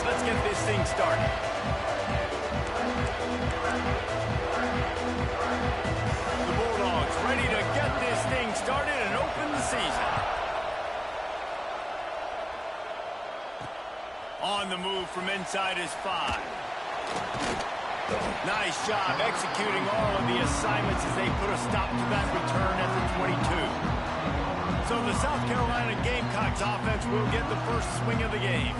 Let's get this thing started. The Bulldogs ready to get this thing started and open the season. On the move from inside his 5. Nice job executing all of the assignments as they put a stop to that return at the 22. So the South Carolina Gamecocks offense will get the first swing of the game.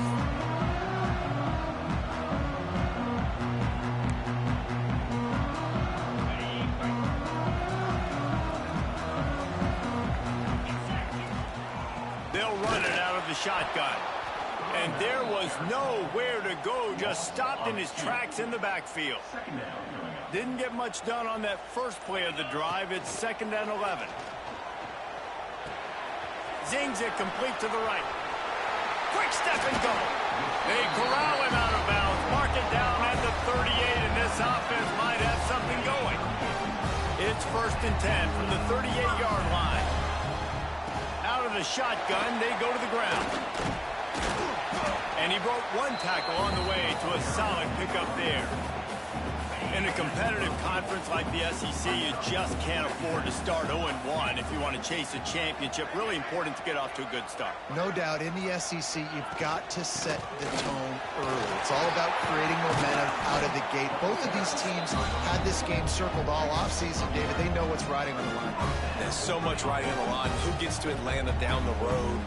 They'll run it out of the shotgun. And there was nowhere to go, just stopped in his tracks in the backfield. Didn't get much done on that first play of the drive. It's 2nd and 11. Zings it complete to the right. Quick step and go. They corral him out of bounds. Mark it down at the 38, and this offense might have something going. It's 1st and 10 from the 38-yard line. Out of the shotgun, they go to the ground. And he broke one tackle on the way to a solid pickup there. In a competitive conference like the SEC, you just can't afford to start 0-1 if you want to chase a championship. Really important to get off to a good start. No doubt, in the SEC, you've got to set the tone early. It's all about creating momentum out of the gate. Both of these teams had this game circled all offseason, David. They know what's riding on the line. There's so much riding on the line. Who gets to Atlanta down the road?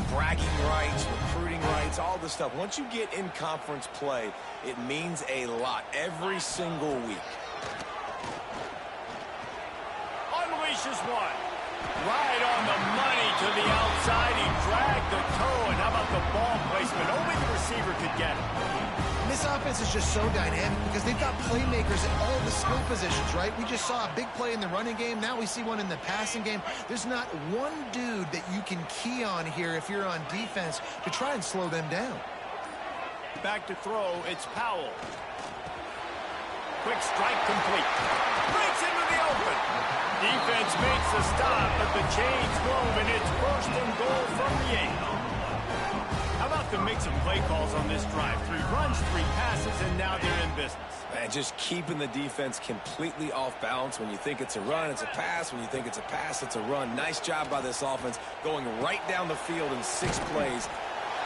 Bragging rights, recruiting rights, all this stuff. Once you get in conference play, it means a lot every single week. Unleashes one. Right on the money to the outside. He dragged the toe, and how about the ball placement? Only the receiver could get it. This offense is just so dynamic because they've got playmakers at all the skill positions, right? We just saw a big play in the running game. Now we see one in the passing game. There's not one dude that you can key on here if you're on defense to try and slow them down. Back to throw, it's Powell. Quick strike complete. Breaks into the open. Defense makes the stop, but the chains move, and it's 1st and goal from the 8. How about the mix of play calls on this drive? 3 runs, 3 passes, and now they're in business. Man, just keeping the defense completely off balance. When you think it's a run, it's a pass. When you think it's a pass, it's a run. Nice job by this offense going right down the field in 6 plays.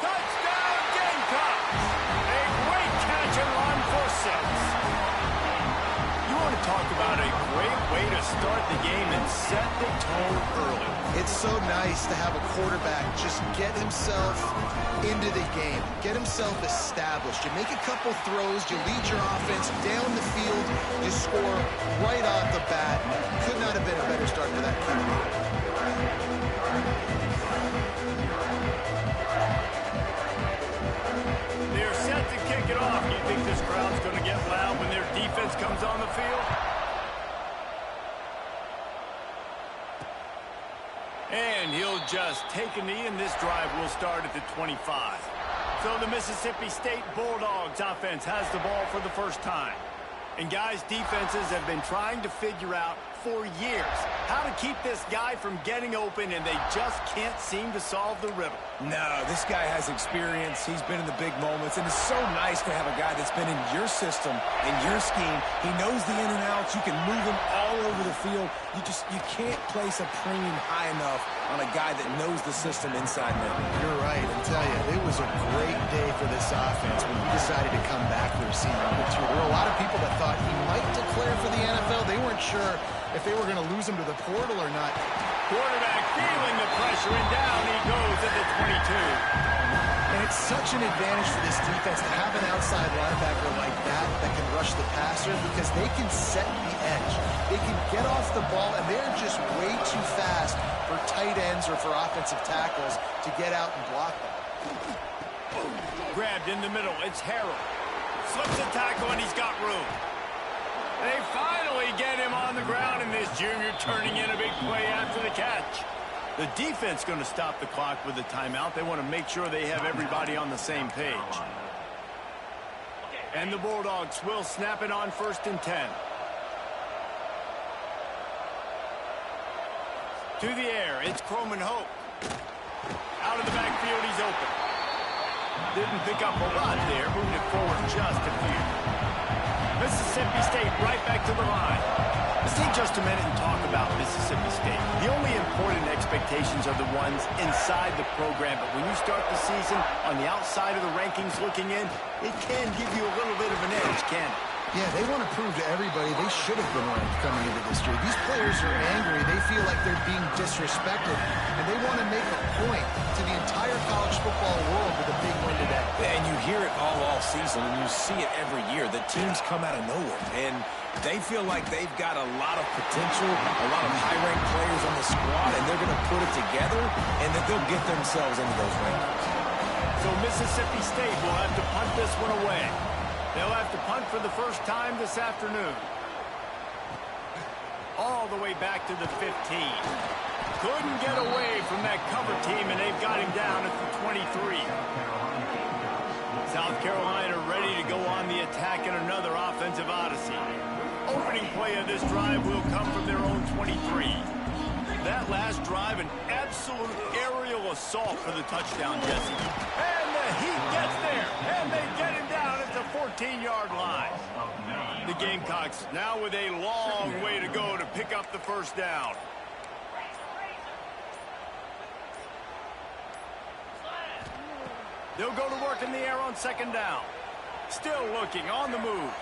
Touchdown, Gamecocks! A great catch and run for 6. You want to talk about a great way to start the game and set the tone early. It's so nice to have a quarterback just get himself into the game, get himself established. You make a couple throws, you lead your offense down the field, you score right off the bat. Could not have been a better start for that QB. They're set to kick it off. You think this crowd's going to get loud when their defense comes on the field? And he'll just take a knee, and this drive will start at the 25. So the Mississippi State Bulldogs offense has the ball for the first time. And guys, defenses have been trying to figure out for years how to keep this guy from getting open, and they just can't seem to solve the riddle. No, this guy has experience. He's been in the big moments, and it's so nice to have a guy that's been in your system, in your scheme. He knows the in and outs. You can move him all over the field. You can't place a premium high enough on a guy that knows the system inside and out. You're right. I tell you, it was a great day for this offense when he decided to come back for senior year 2. There were a lot of people that thought he might declare for the NFL. They weren't sure if they were going to lose him to the portal or not. Quarterback feeling the pressure, and down he goes at the 22. And it's such an advantage for this defense to have an outside linebacker like that can rush the passer because they can set the edge. They can get off the ball, and they're just way too fast for tight ends or for offensive tackles to get out and block them. Grabbed in the middle, it's Harrell. Slips a tackle, and he's got room. They finally get him on the ground, and this junior turning in a big play after the catch. The defense going to stop the clock with a timeout. They want to make sure they have everybody on the same page. And the Bulldogs will snap it on 1st and 10. To the air, it's Croman Hope. Out of the backfield, he's open. Didn't pick up a lot there, moving it forward just a few. Mississippi State right back to the line. Let's take just a minute and talk about Mississippi State. The only important expectations are the ones inside the program, but when you start the season on the outside of the rankings looking in, it can give you a little bit of an edge, can it? Yeah, they want to prove to everybody they should have been ranked coming into this year. These players are angry. They feel like they're being disrespected, and they want to make a point to the entire college football world with a big win today. And you hear it all season, and you see it every year. The teams come out of nowhere, and they feel like they've got a lot of potential, a lot of high-ranked players on the squad, and they're going to put it together, and that they'll get themselves into those rankings. So Mississippi State will have to punt this one away. They'll have to punt for the first time this afternoon. All the way back to the 15. Couldn't get away from that cover team, and they've got him down at the 23. South Carolina ready to go on the attack in another offensive odyssey. Opening play of this drive will come from their own 23. That last drive, an absolute aerial assault for the touchdown, Jesse. And the Heat gets there, and they get him down at the 14-yard line. The Gamecocks now with a long way to go to pick up the first down. They'll go to work in the air on second down. Still looking on the move.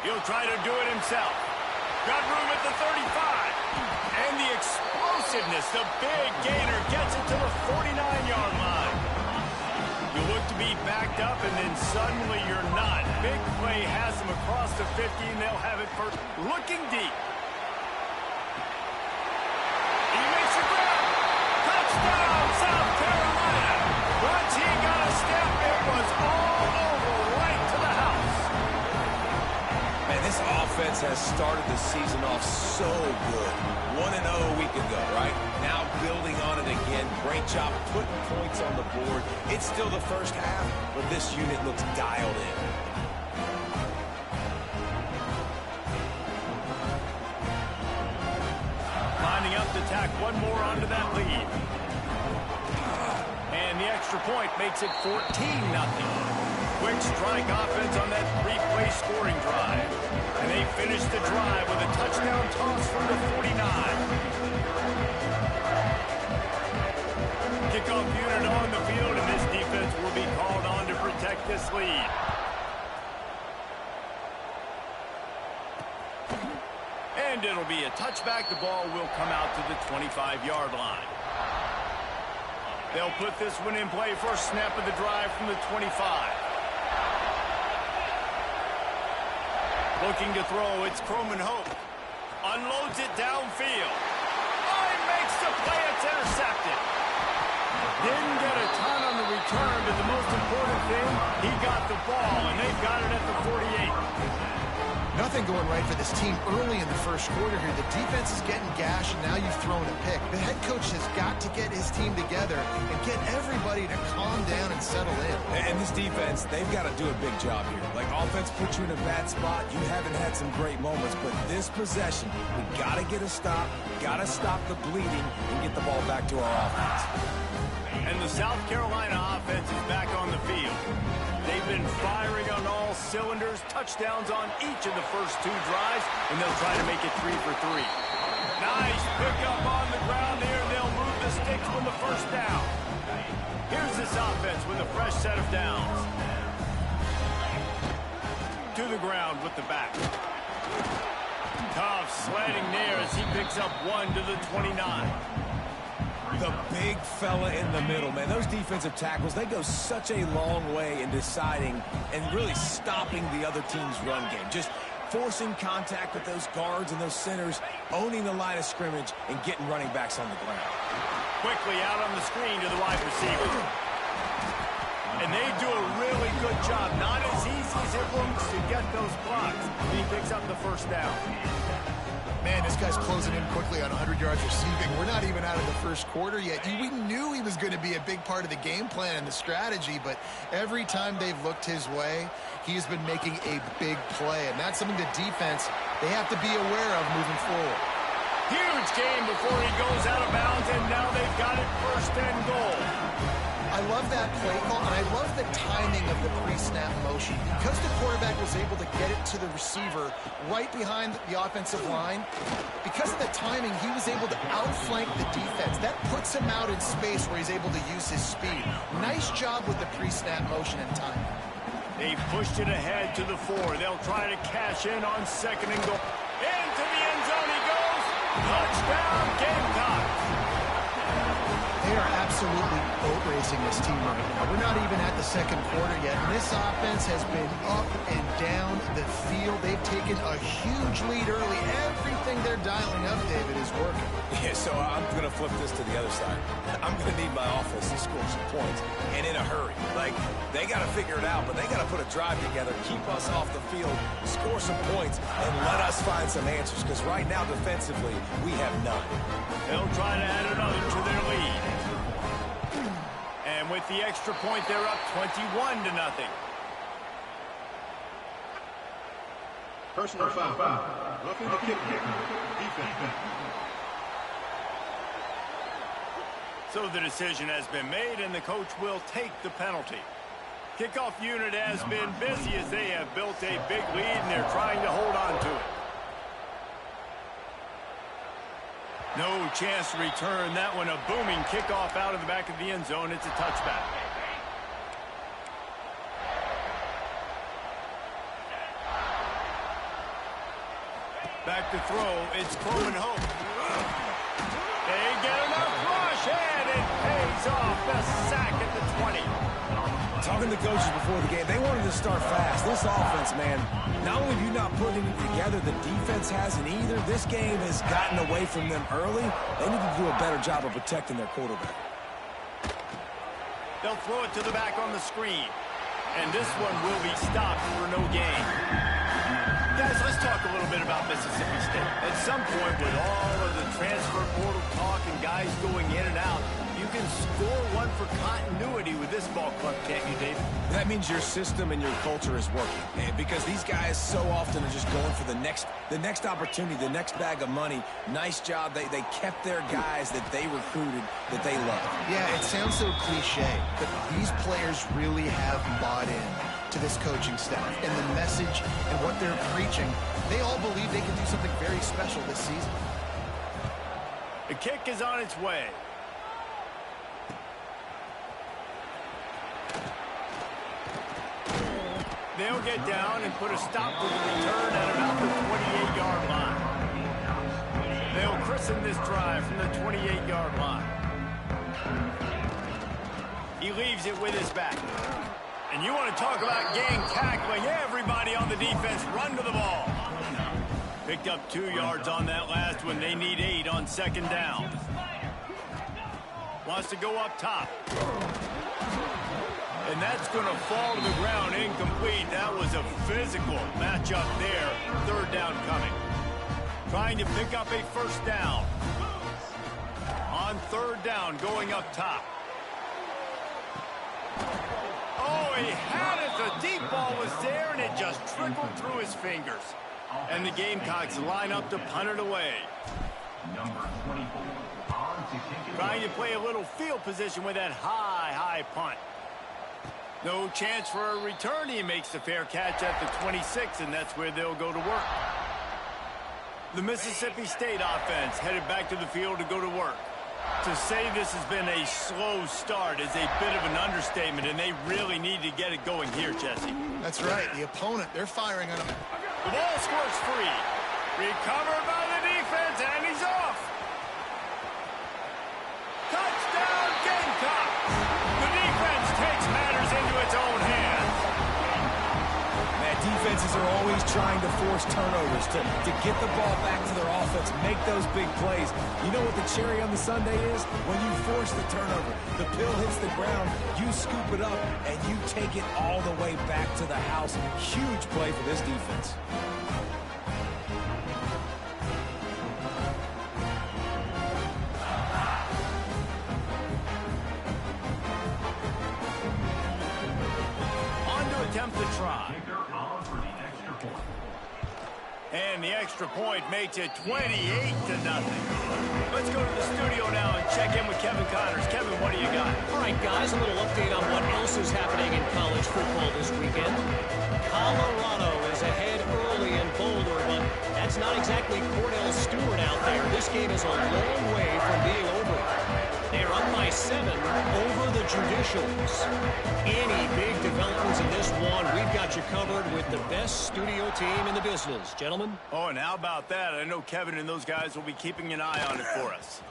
He'll try to do it himself. Got room at the 35. And the explosiveness, the big gainer gets it to the 49-yard line. You look to be backed up, and then suddenly you're not. Big play has them across the 50, and they'll have it first. Looking deep. He makes a grab. Touchdown, South Carolina. Once he got a step, it was all over right to the house. Man, this offense has started the season off so good. 1-0 a week ago, right? Now building on it again. Great job putting points on the board. It's still the first half, but this unit looks dialed in. Lining up to tack one more onto that lead. And the extra point makes it 14-0. Quick strike offense on that three-play scoring drive. And they finish the drive with a touchdown toss from the 49. Kickoff unit on the field, and this defense will be called on to protect this lead. And it'll be a touchback. The ball will come out to the 25-yard line. They'll put this one in play. First snap of the drive from the 25. Looking to throw, it's Croman Hope. Unloads it downfield. Oh, he makes the play, it's intercepted. Didn't get a ton on the return, but the most important thing, he got the ball, and they've got it at the 48. Nothing going right for this team early in the first quarter here. The defense is getting gashed, and now you've thrown a pick. The head coach has got to get his team together and get everybody to calm down and settle in. And this defense, they've got to do a big job here. Like, offense puts you in a bad spot. You haven't had some great moments, but this possession, we got to get a stop, got to stop the bleeding, and get the ball back to our offense. And the South Carolina offense is back on the field. They've been firing on all cylinders, touchdowns on each of the first two drives, and they'll try to make it 3 for 3. Nice pickup on the ground here. They'll move the sticks with the first down. Here's this offense with a fresh set of downs. To the ground with the back. Tough sledding there as he picks up one to the 29. The big fella in the middle, man. Those defensive tackles, they go such a long way in deciding and really stopping the other team's run game. Just forcing contact with those guards and those centers, owning the line of scrimmage, and getting running backs on the ground. Quickly out on the screen to the wide receiver. And they do a really good job. Not as easy as it looks to get those blocks. He picks up the first down. Man, this guy's closing in quickly on 100 yards receiving. We're not even out of the first quarter yet. We knew he was going to be a big part of the game plan and the strategy, but every time they've looked his way, he's been making a big play, and that's something the defense, they have to be aware of moving forward. Huge game before he goes out of bounds, and now they've got it first and goal. I love that play call, and I love the timing of the pre-snap motion. Because the quarterback was able to get it to the receiver right behind the offensive line, because of the timing, he was able to outflank the defense. That puts him out in space where he's able to use his speed. Nice job with the pre-snap motion and timing. They pushed it ahead to the 4. They'll try to cash in on 2nd and goal. Into the end zone he goes. Touchdown, Gamecocks. They are absolutely boat racing this team right now. We're not even at the 2nd quarter yet, and this offense has been up and down the field. They've taken a huge lead early. Everything they're dialing up, David, is working. Yeah, so I'm going to flip this to the other side. I'm going to need my offense to score some points, and in a hurry. Like, they got to figure it out, but they got to put a drive together, keep us off the field, score some points, and let us find some answers, because right now, defensively, we have none. They'll try to add another to their lead. And with the extra point, they're up 21-0. Personal foul. Roughing the kicker. Defense. So the decision has been made, and the coach will take the penalty. Kickoff unit has been busy as they have built a big lead, and they're trying to hold on to it. No chance to return that one. A booming kickoff out of the back of the end zone. It's a touchback. Back to throw. It's Coleman Hope. They get enough rush, and it pays off. The sack at the 20. Talking to coaches before the game, they wanted to start fast. This offense, man, not only have you not put it together, the defense hasn't either. This game has gotten away from them early. They need to do a better job of protecting their quarterback. They'll throw it to the back on the screen. And this one will be stopped for no gain. Guys, let's talk a little bit about Mississippi State. At some point, with all of the transfer portal talk and guys going in and out, you can score one for continuity with this ball club, can't you, David? That means your system and your culture is working, man, because these guys so often are just going for the next opportunity, the next bag of money. Nice job. They kept their guys that they recruited, that they love. Yeah, it sounds so cliche, but these players really have bought in to this coaching staff and the message and what they're preaching. They all believe they can do something very special this season. The kick is on its way. They'll get down and put a stop to the return at about the 28-yard line. They'll christen this drive from the 28-yard line. He leaves it with his back. And you want to talk about gang tackling. Everybody on the defense run to the ball. Picked up 2 yards on that last one. They need 8 on 2nd down. Wants to go up top. And that's going to fall to the ground incomplete. That was a physical matchup there. 3rd down coming. Trying to pick up a 1st down. On 3rd down, going up top. Oh, he had it. The deep ball was there, and it just trickled through his fingers. And the Gamecocks line up to punt it away. Trying to play a little field position with that high punt. No chance for a return. He makes the fair catch at the 26, and that's where they'll go to work. The Mississippi State offense headed back to the field to go to work. To say this has been a slow start is a bit of an understatement, and they really need to get it going here, Jesse. That's right. The opponent, they're firing on him. The ball squirts free. Recovered by the defense, and he's off. Touchdown, Gamecocks. The defense takes matters into its own hands. Man, defenses are always trying to force turnovers to get the ball back to their offense, make those big plays. You know what the cherry on the sundae is? When you force the turnover, the pill hits the ground, you scoop it up, and you take it all the way back to the house. Huge play for this defense. Attempt to try. And the extra point makes it 28-0. Let's go to the studio now and check in with Kevin Connors. Kevin, what do you got? All right, guys, a little update on what else is happening in college football this weekend. Colorado is ahead early in Boulder, but that's not exactly Cordell Stewart out there. This game is a long way from being over. They're up by 7 over the Judicials. Any big developments in this one, we've got you covered with the best studio team in the business. Gentlemen? Oh, and how about that? I know Kevin and those guys will be keeping an eye on it for us.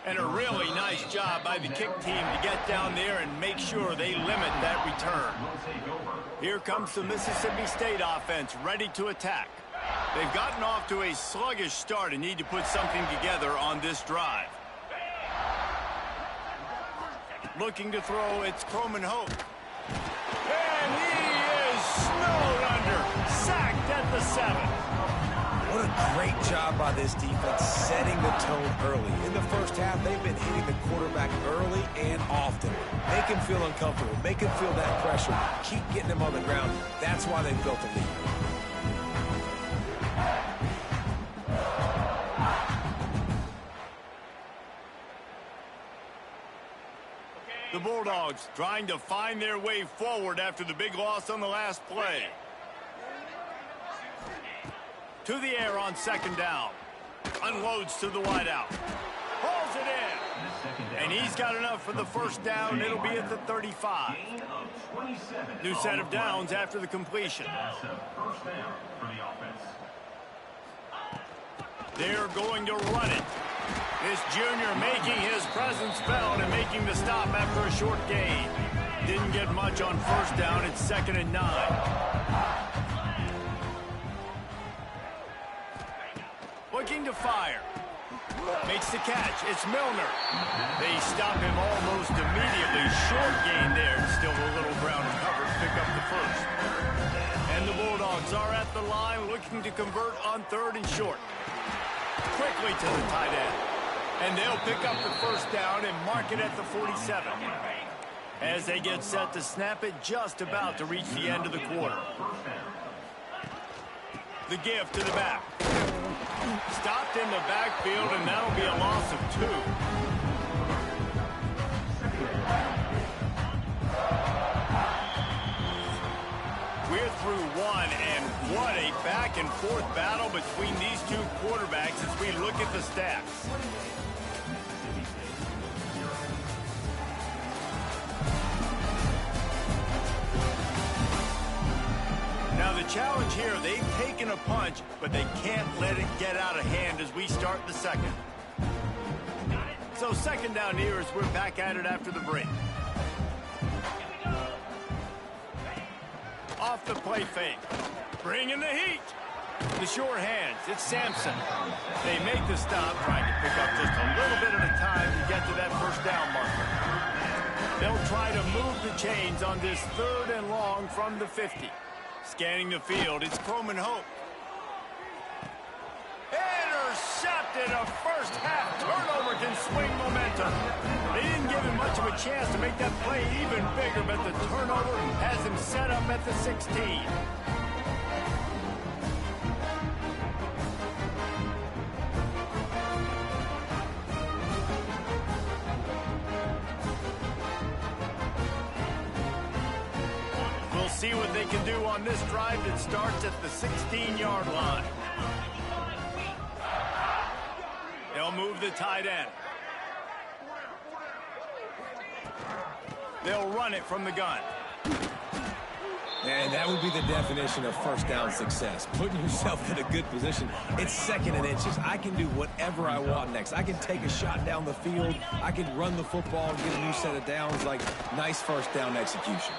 And a really nice job by the kick team to get down there and make sure they limit that return. Here comes the Mississippi State offense ready to attack. They've gotten off to a sluggish start and need to put something together on this drive. Looking to throw, it's Croman Hope. And he is snowed under, sacked at the 7. What a great job by this defense setting the tone early. In the first half, they've been hitting the quarterback early and often. Make him feel uncomfortable. Make him feel that pressure. Keep getting him on the ground. That's why they built the lead. The Bulldogs trying to find their way forward after the big loss on the last play. To the air on second down. Unloads to the wideout. Hauls it in. And he's got enough for the first down. It'll be at the 35. New set of downs after the completion. They're going to run it. This junior making his presence felt and making the stop after a short gain. Didn't get much on first down. It's 2nd and 9. Looking to fire. Makes the catch. It's Milner. They stop him almost immediately. Short gain there. Still a little ground to cover to pick up the first. And the Bulldogs are at the line looking to convert on 3rd and short. Quickly to the tight end. And they'll pick up the first down and mark it at the 47. As they get set to snap it, just about to reach the end of the quarter. The give to the back. Stopped in the backfield, and that'll be a loss of 2. We're through 1, and what a back-and-forth battle between these two quarterbacks as we look at the stats. Now the challenge here, they've taken a punch, but they can't let it get out of hand as we start the second. So 2nd down here as we're back at it after the break. Off the play fake. Bringing the heat. The sure hands. It's Sampson. They make the stop, trying to pick up just a little bit at a time to get to that first down marker. They'll try to move the chains on this 3rd and long from the 50. Scanning the field, it's Croman Hope. Intercepted. A first half turnover can swing momentum. They didn't give him much of a chance to make that play even bigger, but the turnover has him set up at the 16. See what they can do on this drive that starts at the 16-yard line. They'll move the tight end. They'll run it from the gun. And that would be the definition of first down success. Putting yourself in a good position. It's 2nd and inches. I can do whatever I want next. I can take a shot down the field. I can run the football and get a new set of downs. Like, nice first down execution.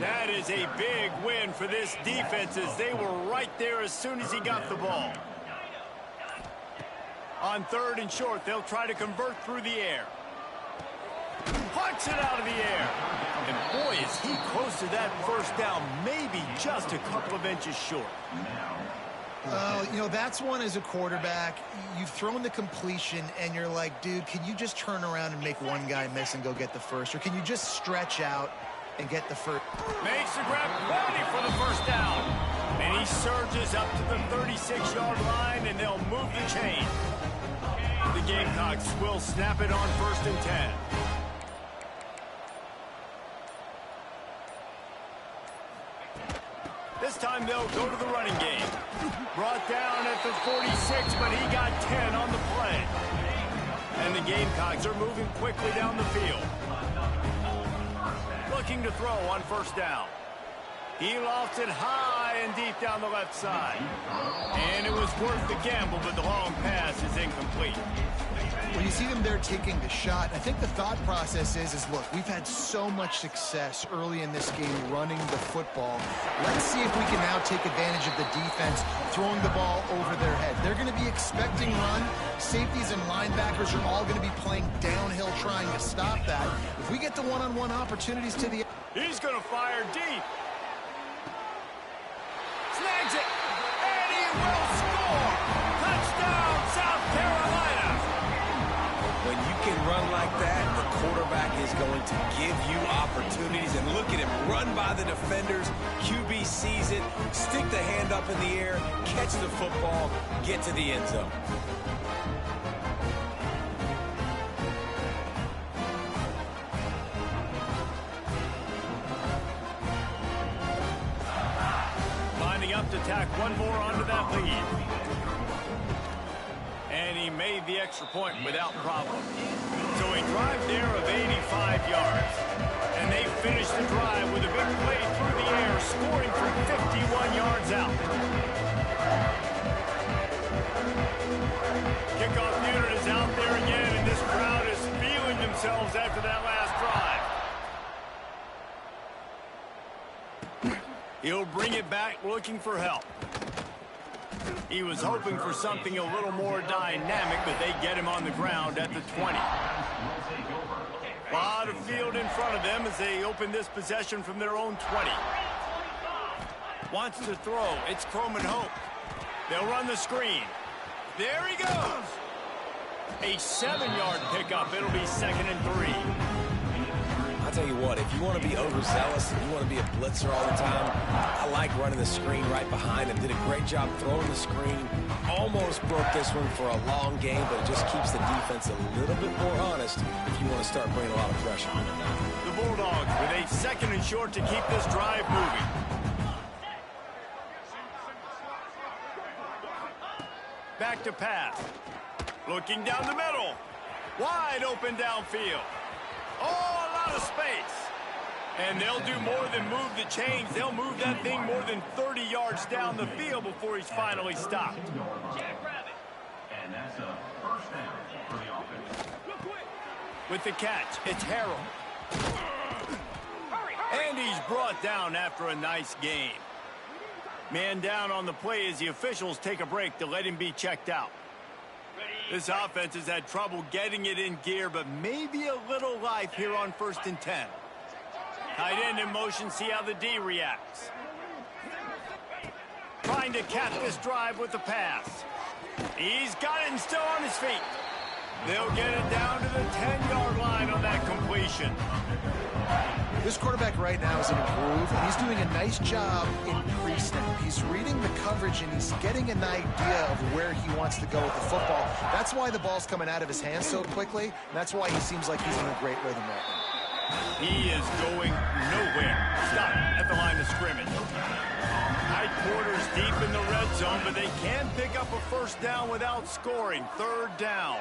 That is a big win for this defense as they were right there as soon as he got the ball. On 3rd and short, they'll try to convert through the air. Punch it out of the air. And boy, is he close to that first down, maybe just a couple of inches short. You know, that's one as a quarterback. You've thrown the completion, and you're like, dude, can you just turn around and make one guy miss and go get the first? Or can you just stretch out and get the first. Makes the grab ready for the first down. And he surges up to the 36-yard line, and they'll move the chain. The Gamecocks will snap it on 1st and 10. This time they'll go to the running game. Brought down at the 46, but he got 10 on the play. And the Gamecocks are moving quickly down the field. Looking to throw on 1st down. He lofts it high and deep down the left side. And it was worth the gamble, but the long pass is incomplete. When you see them there taking the shot, I think the thought process is look, we've had so much success early in this game running the football. Let's see if we can now take advantage of the defense throwing the ball over their head. They're going to be expecting run. Safeties and linebackers are all going to be playing downhill trying to stop that. If we get the one-on-one opportunities to the... He's going to fire deep. Snags it. And he will score. Touchdown, South Carolina. When you can run like that, the quarterback is going to give you opportunities. And look at him run by the defenders. QB sees it, stick the hand up in the air, catch the football, get to the end zone. Lining up to tack one more onto that lead. And he made the extra point without problem. So a drive there of 85 yards. And they finished the drive with a big play through the air, scoring from 51 yards out. Kickoff unit is out there again, and this crowd is feeling themselves after that last drive. He'll bring it back looking for help. He was hoping for something a little more dynamic, but they get him on the ground at the 20. A lot of field in front of them as they open this possession from their own 20. Wants to throw. It's Chrome and Hope. They'll run the screen. There he goes. A 7-yard pickup. It'll be 2nd and 3. I'll tell you what, if you want to be overzealous, if you want to be a blitzer all the time, I like running the screen right behind him. Did a great job throwing the screen. Almost broke this one for a long game, but it just keeps the defense a little bit more honest if you want to start bringing a lot of pressure. The Bulldogs with a 2nd and short to keep this drive moving. Back to pass. Looking down the middle. Wide open downfield. Oh, a lot of space. And they'll do more than move the chains. They'll move that thing more than 30 yards down the field before he's finally stopped. And that's a 1st down for the offense. With the catch, it's Harrell. And he's brought down after a nice game. Man down on the play as the officials take a break to let him be checked out. This offense has had trouble getting it in gear, but maybe a little life here on 1st and 10. Tight end in motion, see how the D reacts. Trying to cap this drive with the pass. He's got it and still on his feet. They'll get it down to the 10-yard line on that completion. This quarterback right now is in a groove, and he's doing a nice job in pre-snap. He's reading the coverage, and he's getting an idea of where he wants to go with the football. That's why the ball's coming out of his hands so quickly, and that's why he seems like he's in a great rhythm right now. He is going nowhere. Stop at the line of scrimmage. Tight quarters deep in the red zone, but they can pick up a 1st down without scoring. 3rd down.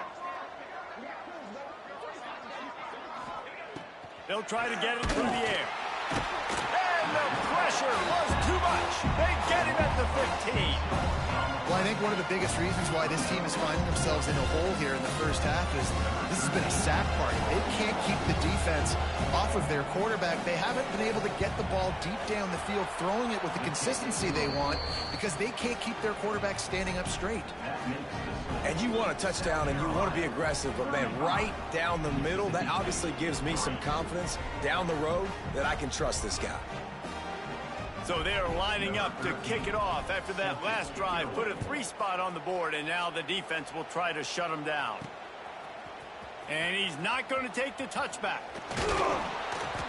They'll try to get it through the air. And the pressure was too much. They get him at the 15. Well, I think one of the biggest reasons why this team is finding themselves in a hole here in the first half is this has been a sack party. They can't keep the defense off of their quarterback. They haven't been able to get the ball deep down the field, throwing it with the consistency they want because they can't keep their quarterback standing up straight. And you want a touchdown and you want to be aggressive, but man, right down the middle, that obviously gives me some confidence down the road that I can trust this guy. So they're lining up to kick it off after that last drive. Put a 3-spot on the board, and now the defense will try to shut him down. And he's not going to take the touchback.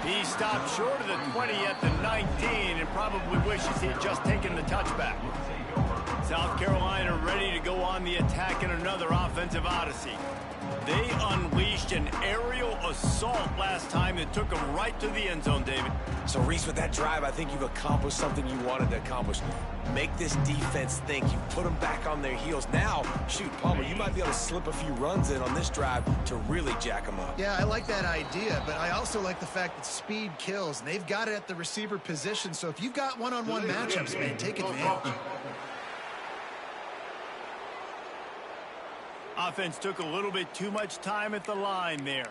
He stopped short of the 20 at the 19 and probably wishes he had just taken the touchback. South Carolina ready to go on the attack in another offensive odyssey. They unleashed an aerial assault last time that took them right to the end zone, David. So, Reese, with that drive, I think you've accomplished something you wanted to accomplish. Make this defense think. You put them back on their heels. Now, shoot, Palmer, you might be able to slip a few runs in on this drive to really jack them up. Yeah, I like that idea, but I also like the fact that speed kills, and they've got it at the receiver position. So if you've got one-on-one matchups, man, take advantage. Offense took a little bit too much time at the line there.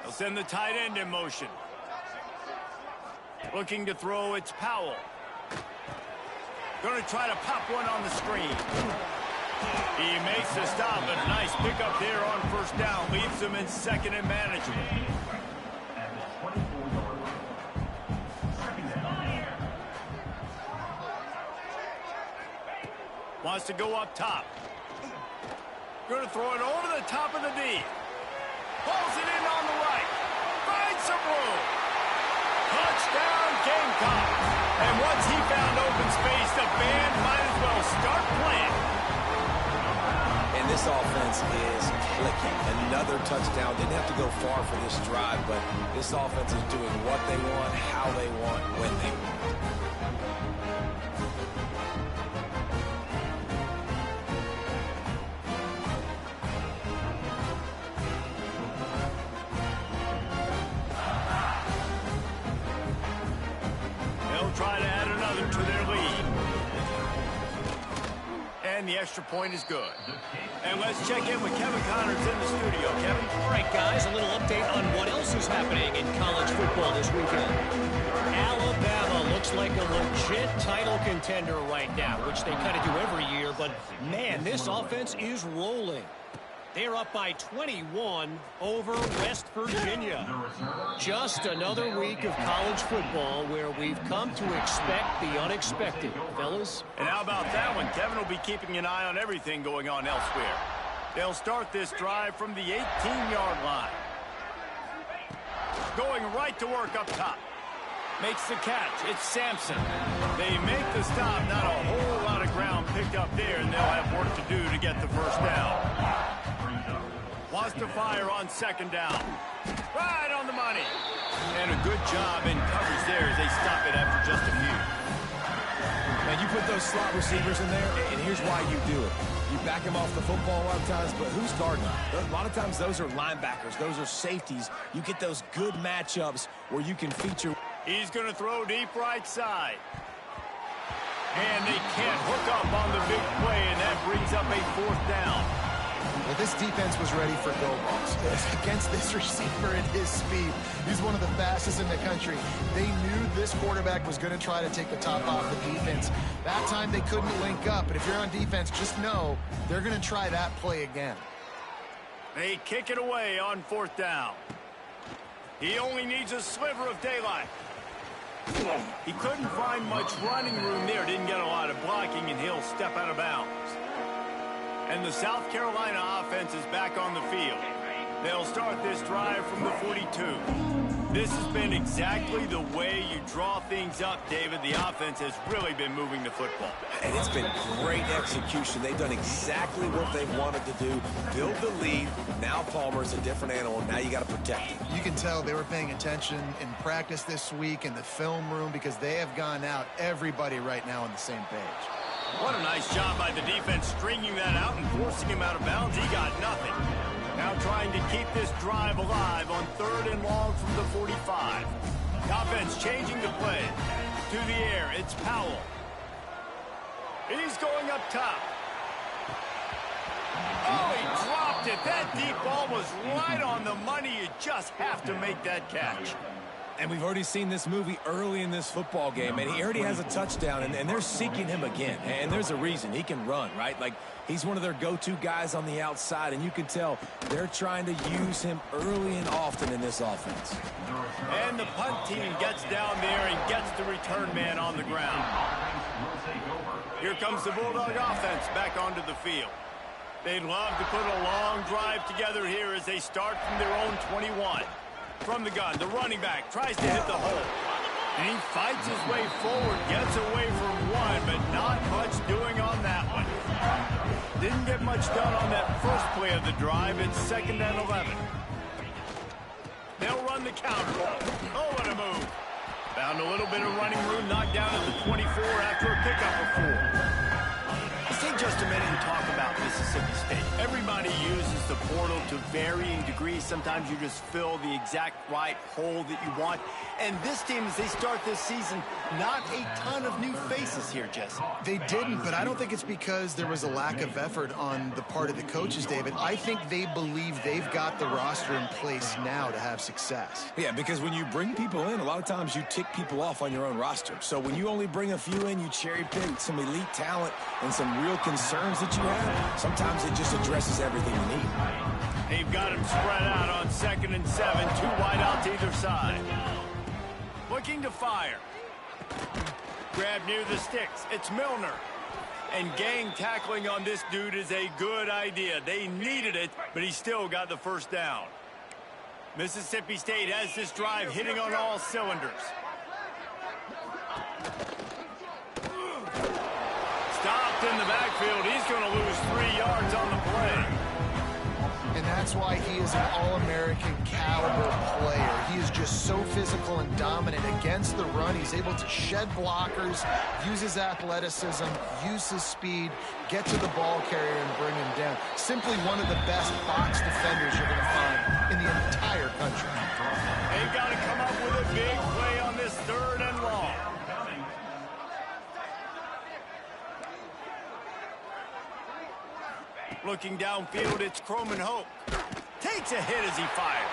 They'll send the tight end in motion. Looking to throw, it's Powell. Going to try to pop one on the screen. He makes the stop, but a nice pickup there on first down. Leaves him in second and manageable. Wants to go up top. Going to throw it over the top of the D. Pulls it in on the right. Finds some room. Touchdown, Gamecocks. And once he found open space, the band might as well start playing. And this offense is clicking. Another touchdown. Didn't have to go far for this drive, but this offense is doing what they want, how they want, when they want. Try to add another to their lead. And the extra point is good. And let's check in with Kevin Connors in the studio. Kevin? All right, guys, a little update on what else is happening in college football this weekend. Alabama looks like a legit title contender right now, which they kind of do every year. But, man, this offense is rolling. They're up by 21 over West Virginia. Just another week of college football where we've come to expect the unexpected, fellas. And how about that one? Kevin will be keeping an eye on everything going on elsewhere. They'll start this drive from the 18-yard line. Going right to work up top. Makes the catch. It's Sampson. They make the stop. Not a whole lot of ground picked up there, and they'll have work to do to get the first down. Wants to fire on second down. Right on the money. And a good job in coverage there as they stop it after just a few. Man, you put those slot receivers in there, and here's why you do it. You back them off the football a lot of times, but who's guarding them? A lot of times those are linebackers. Those are safeties. You get those good matchups where you can feature. He's going to throw deep right side. And they can't hook up on the big play, and that brings up a fourth down. Well, this defense was ready for go balls against this receiver at his speed. He's one of the fastest in the country. They knew this quarterback was going to try to take the top off the defense. That time they couldn't link up, but if you're on defense, just know they're going to try that play again. They kick it away on fourth down. He only needs a sliver of daylight. He couldn't find much running room there, didn't get a lot of blocking, and he'll step out of bounds. And the South Carolina offense is back on the field. They'll start this drive from the 42. This has been exactly the way you draw things up, David. The offense has really been moving the football. And it's been great execution. They've done exactly what they wanted to do. Build the lead. Now Palmer's a different animal. Now you got to protect it. You can tell they were paying attention in practice this week in the film room because they have gone out, everybody right now on the same page. What a nice job by the defense stringing that out and forcing him out of bounds. He got nothing. Now trying to keep this drive alive on third and long from the 45. The offense changing the play. To the air, it's Powell. He's going up top. Oh, he dropped it. That deep ball was right on the money. You just have to make that catch. And we've already seen this movie early in this football game, and he already has a touchdown, and they're seeking him again. And there's a reason. He can run, right? Like, he's one of their go-to guys on the outside, and you can tell they're trying to use him early and often in this offense. And the punt team gets down there and gets the return man on the ground. Here comes the Bulldog offense back onto the field. They'd love to put a long drive together here as they start from their own 21. From the gun, the running back tries to hit the hole. And he fights his way forward, gets away from one, but not much doing on that one. Didn't get much done on that first play of the drive. It's 2nd and 11. They'll run the counter ball. Oh, what a move. Found a little bit of running room, knocked down at the 24 after a pickup of 4. Let's take just a minute and talk about Mississippi State. Everybody uses the portal to varying degrees. Sometimes you just fill the exact right hole that you want. And this team, as they start this season, not a ton of new faces here, Jesse. They didn't, but I don't think it's because there was a lack of effort on the part of the coaches, David. I think they believe they've got the roster in place now to have success. Yeah, because when you bring people in, a lot of times you tick people off on your own roster. So when you only bring a few in, you cherry pick some elite talent and some real concerns that you have. Sometimes it just addresses everything you need. They've got him spread out on 2nd and 7, 2 wide out to either side. Looking to fire. Grab near the sticks. It's Milner. And gang tackling on this dude is a good idea. They needed it, but he still got the first down. Mississippi State has this drive hitting on all cylinders. Stopped in the backfield. He's going to lose 3 yards on the play. And that's why he is an All-American caliber player. He is just so physical and dominant against the run. He's able to shed blockers, use his athleticism, use his speed, get to the ball carrier and bring him down. Simply one of the best box defenders you're going to find in the entire country. They've got to come up with a big play on this 3rd and long. Looking downfield, it's Croman Hope. Takes a hit as he fires.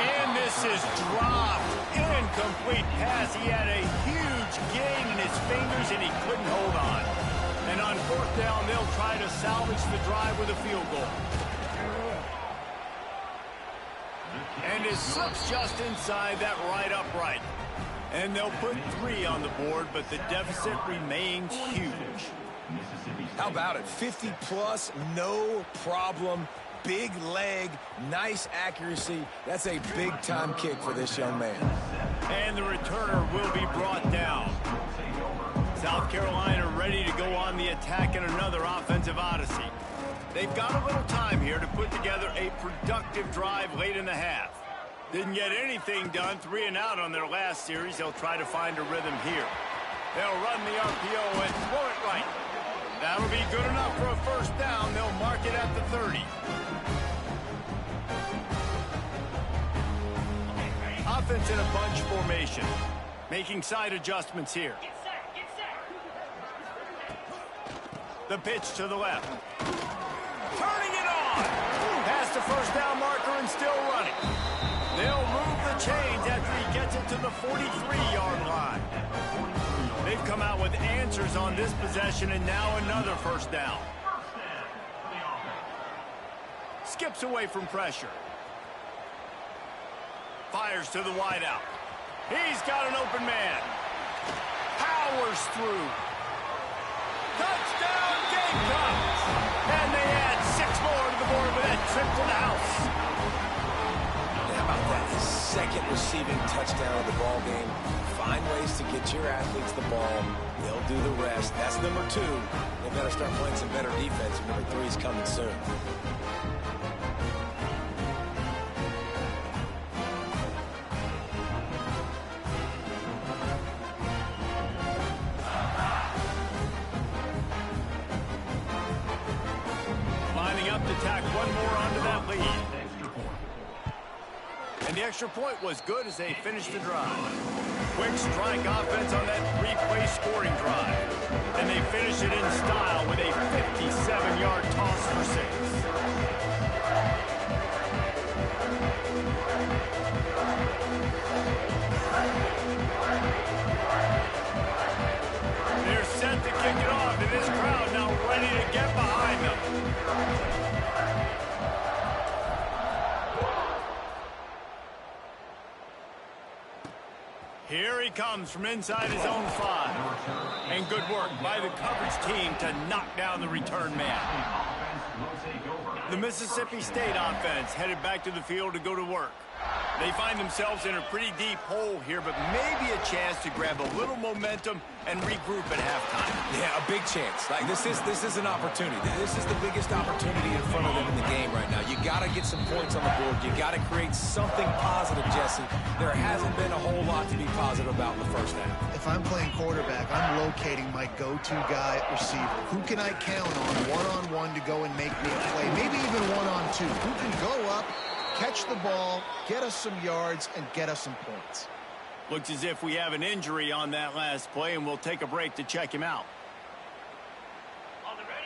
And this is dropped. Incomplete pass. He had a huge gain in his fingers, and he couldn't hold on. And on 4th down, they'll try to salvage the drive with a field goal. And it slips just inside that right upright. And they'll put 3 on the board, but the deficit remains huge. How about it? 50-plus, no problem. Big leg, nice accuracy. That's a big-time kick for this young man. And the returner will be brought down. South Carolina ready to go on the attack in another offensive odyssey. They've got a little time here to put together a productive drive late in the half. Didn't get anything done, 3 and out on their last series. They'll try to find a rhythm here. They'll run the RPO and throw it right. That'll be good enough for a first down. They'll mark it at the 30. Offense in a bunch formation. Making side adjustments here. The pitch to the left. Turning it on. Past the first down marker and still running. They'll move the chains after he gets it to the 43-yard line. They've come out with answers on this possession, and now another first down. Skips away from pressure. Fires to the wideout. He's got an open man. Powers through. Touchdown, Gamecocks! And they add 6 more to the board with that trip to the house. How about that? Second receiving touchdown of the ball game. Find ways to get your athletes the ball. They'll do the rest. That's number 2. They better start playing some better defense. Number 3 is coming soon. Lining up to tack one more onto that lead. And the extra point was good as they finished the drive. Quick strike offense on that 3-play scoring drive. And they finish it in style with a 57-yard toss for 6. They're set to kick it off, and this crowd now ready to get behind them. Here he comes from inside his own 5. And good work by the coverage team to knock down the return man. The Mississippi State offense headed back to the field to go to work. They find themselves in a pretty deep hole here, but maybe a chance to grab a little momentum and regroup at halftime. Yeah, a big chance. Like this is an opportunity. This is the biggest opportunity in front of them in the game right now. You got to get some points on the board. You got to create something positive, Jesse. There hasn't been a whole lot to be positive about in the first half. If I'm playing quarterback, I'm locating my go-to guy at receiver. Who can I count on one-on-one to go and make me a play? Maybe even one-on-two. Who can go up, catch the ball, get us some yards, and get us some points. Looks as if we have an injury on that last play, and we'll take a break to check him out.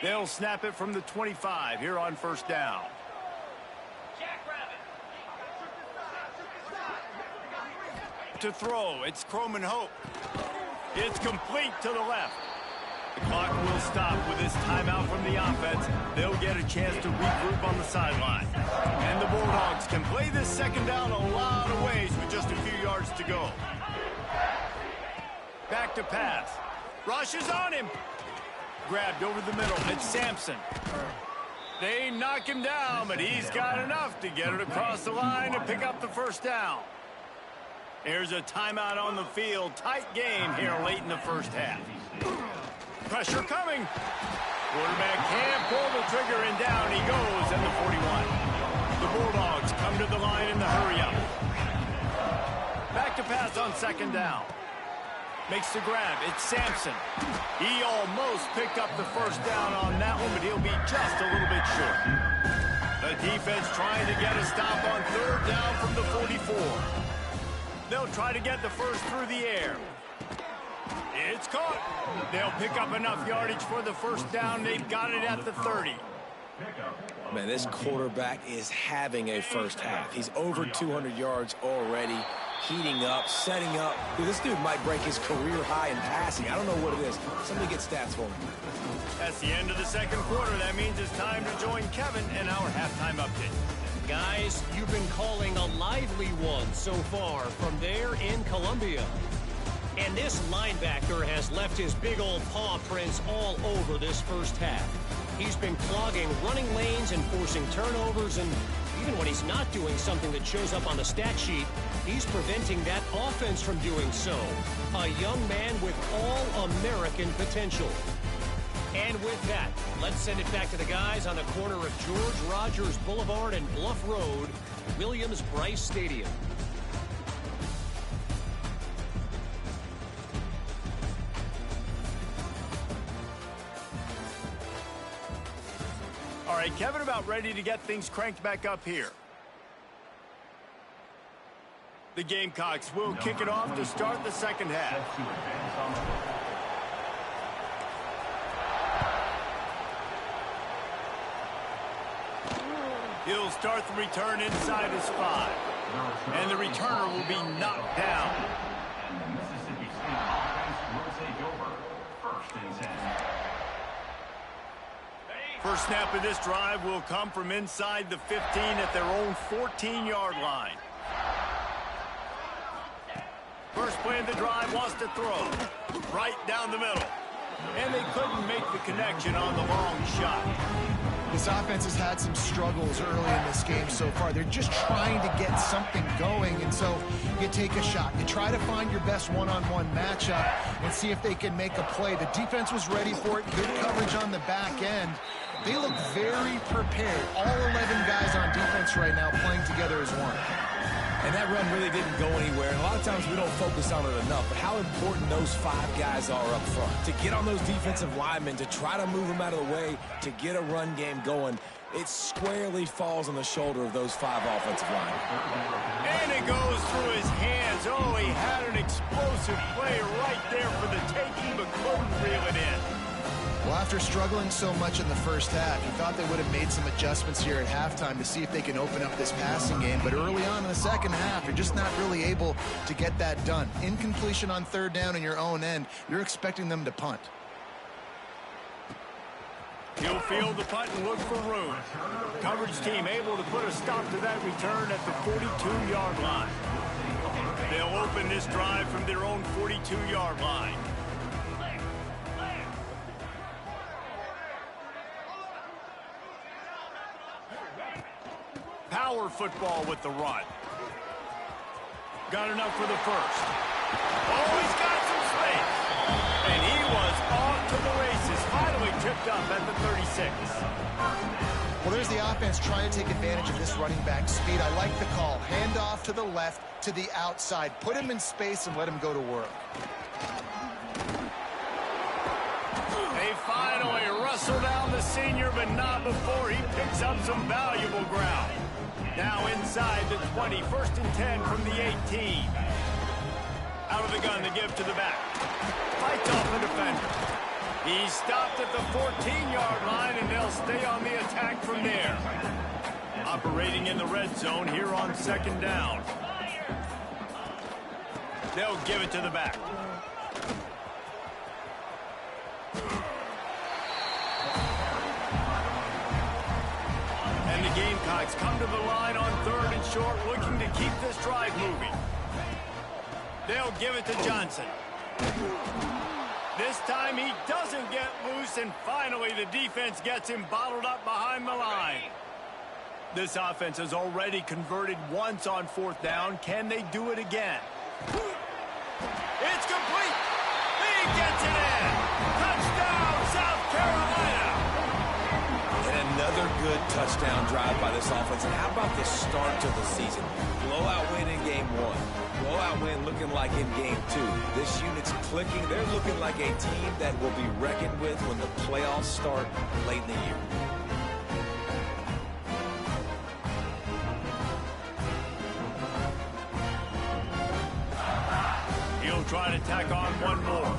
They'll snap it from the 25 here on first down. To throw, it's Croman Hope. It's complete to the left. The clock will stop with this timeout from the offense. They'll get a chance to regroup on the sideline. And the Bulldogs can play this second down a lot of ways with just a few yards to go. Back to pass. Rush is on him. Grabbed over the middle. It's Sampson. They knock him down, but he's got enough to get it across the line and pick up the first down. There's a timeout on the field. Tight game here late in the first half. Pressure coming. Quarterback can't pull the trigger, and down he goes at the 41. The Bulldogs come to the line in the hurry-up. Back to pass on second down. Makes the grab. It's Sampson. He almost picked up the first down on that one, but he'll be just a little bit short. The defense trying to get a stop on third down from the 44. They'll try to get the first through the air. It's caught. They'll pick up enough yardage for the first down. They've got it at the 30. Man, this quarterback is having a first half. He's over 200 yards already, heating up, setting up. Dude, this dude might break his career high in passing. I don't know what it is. Somebody get stats for me. That's the end of the second quarter. That means it's time to join Kevin in our halftime update. Guys, you've been calling a lively one so far from there in Columbia. And this linebacker has left his big old paw prints all over this first half. He's been clogging running lanes and forcing turnovers, and even when he's not doing something that shows up on the stat sheet, he's preventing that offense from doing so. A young man with all-American potential. And with that, let's send it back to the guys on the corner of George Rogers Boulevard and Bluff Road, Williams-Brice Stadium. All right, Kevin, about ready to get things cranked back up here. The Gamecocks will kick it off to start the second half. He'll start the return inside his 5. And the returner will be knocked down. And the Mississippi State offense will take over. First and 10. First snap of this drive will come from inside the 15 at their own 14-yard line. First play of the drive wants to throw. Right down the middle. And they couldn't make the connection on the long shot. This offense has had some struggles early in this game so far. They're just trying to get something going, and so you take a shot. You try to find your best one-on-one matchup and see if they can make a play. The defense was ready for it. Good coverage on the back end. They look very prepared. All 11 guys on defense right now playing together as one. And that run really didn't go anywhere. And a lot of times we don't focus on it enough, but how important those 5 guys are up front. To get on those defensive linemen, to try to move them out of the way, to get a run game going, it squarely falls on the shoulder of those 5 offensive linemen. And it goes through his hands. Oh, he had an explosive play right there for the taking, but couldn't reel it in. Well, after struggling so much in the first half, you thought they would have made some adjustments here at halftime to see if they can open up this passing game. But early on in the second half, you're just not really able to get that done. Incompletion on third down in your own end, you're expecting them to punt. He'll field the punt and look for room. Coverage team able to put a stop to that return at the 42-yard line. They'll open this drive from their own 42-yard line. power football with the run. Got enough for the first. Oh, he's got some space. And he was off to the races. Finally tripped up at the 36. Well, there's the offense trying to take advantage of this running back speed. I like the call. Hand off to the left, to the outside. Put him in space and let him go to work. They finally wrestle down the senior, but not before he picks up some valuable ground. Now inside the 20, 1st and 10 from the 18. Out of the gun to give to the back. Fights off the defender. He stopped at the 14-yard line, and they'll stay on the attack from there. Operating in the red zone here on 2nd down. They'll give it to the back. And the Gamecocks come to the line on 3rd and short, looking to keep this drive moving. They'll give it to Johnson. This time he doesn't get loose, and finally the defense gets him bottled up behind the line. This offense has already converted once on 4th down. Can they do it again? It's complete. He gets it in. Touchdown, South Carolina. And another good touchdown drive by this offense. And how about the start to the season? Blowout win in game 1. Blowout win looking like in game 2. This unit's clicking. They're looking like a team that will be reckoned with when the playoffs start late in the year. He'll try to tack on one more.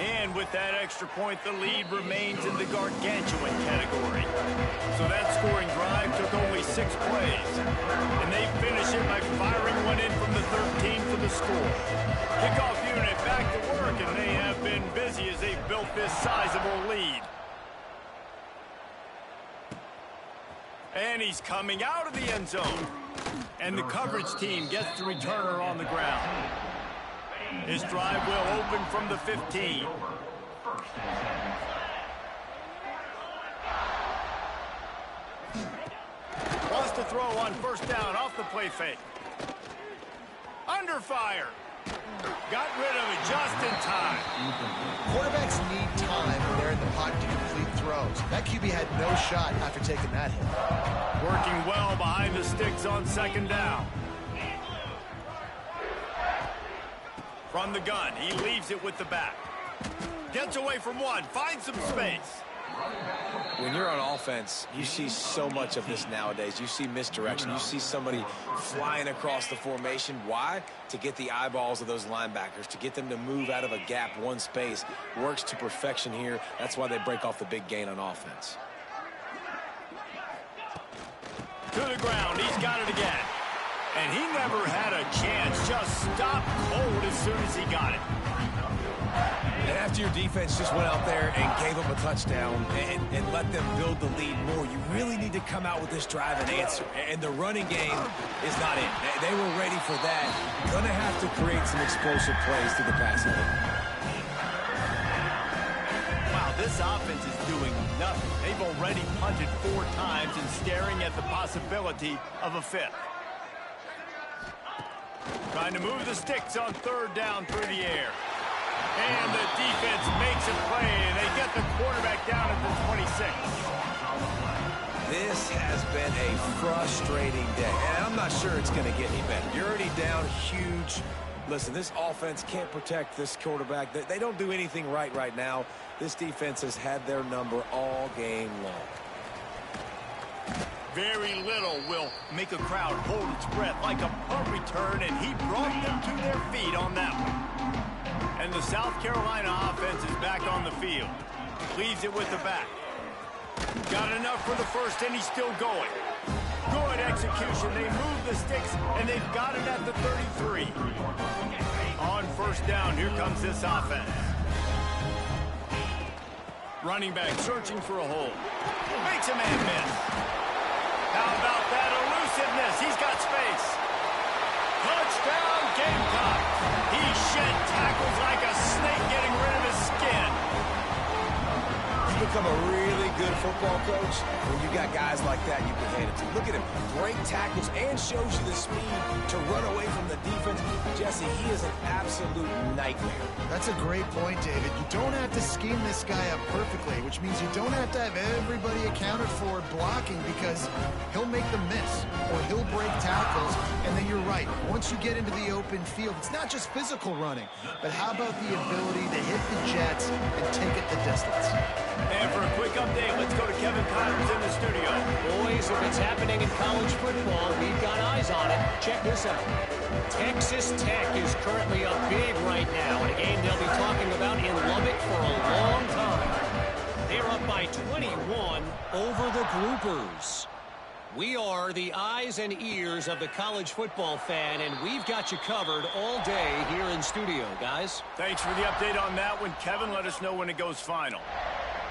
And with that extra point, the lead remains in the gargantuan category. So that scoring drive took only 6 plays. And they finish it by firing one in from the 13 for the score. Kickoff unit back to work, and they have been busy as they've built this sizable lead. And he's coming out of the end zone. And the coverage team gets the returner on the ground. This drive will open from the 15. Wants to throw on 1st down off the play fake. Under fire. Got rid of it just in time. Quarterbacks need time when they're in the pocket to complete throws. That QB had no shot after taking that hit. Working well behind the sticks on 2nd down. From the gun, he leaves it with the back. Gets away from one, finds some space. When you're on offense, you see so much of this nowadays. You see misdirection. You see somebody flying across the formation. Why? To get the eyeballs of those linebackers, to get them to move out of a gap, one space. Works to perfection here. That's why they break off the big gain on offense. To the ground, he's got it again. And he never had a chance, just stopped cold as soon as he got it. And after your defense just went out there and gave them a touchdown and let them build the lead more, you really need to come out with this drive and answer. And the running game is not it. They were ready for that. Going to have to create some explosive plays through the passing game. Wow, this offense is doing nothing. They've already punted 4 times and staring at the possibility of a 5th. Trying to move the sticks on 3rd down through the air. And the defense makes a play, and they get the quarterback down at the 26. This has been a frustrating day, and I'm not sure it's going to get any better. You're already down huge. Listen, this offense can't protect this quarterback. They don't do anything right now. This defense has had their number all game long. Very little will make a crowd hold its breath like a punt return, and he brought them to their feet on that one. And the South Carolina offense is back on the field. Leaves it with the back. Got enough for the first, and he's still going. Good execution. They move the sticks, and they've got it at the 33. On 1st down, here comes this offense. Running back searching for a hole. Makes a man miss. How about that elusiveness? He's got space. Touchdown, Gamecock. He shed tackles like a snake getting rid of his skin. You become a really good football coach when you got guys like that you can hand it to. Look at him. Great tackles and shows you the speed to run away from the defense. Jesse, he is an absolute nightmare. That's a great point, David. You don't have to scheme this guy up perfectly, which means you don't have to have everybody accounted for blocking because he'll make them miss or he'll break tackles. And then you're right. Once you get into the open field, it's not just physical running, but how about the ability to hit the jets and take it the distance? And for a quick update, let's go to Kevin Connors in the studio. Boys, if it's happening in college football, we've got eyes on it. Check this out. Texas Tech is currently up big right now in a game they'll be talking about in Lubbock for a long time. They're up by 21 over the Groupers. We are the eyes and ears of the college football fan, and we've got you covered all day here in studio, guys. Thanks for the update on that one, Kevin. Let us know when it goes final.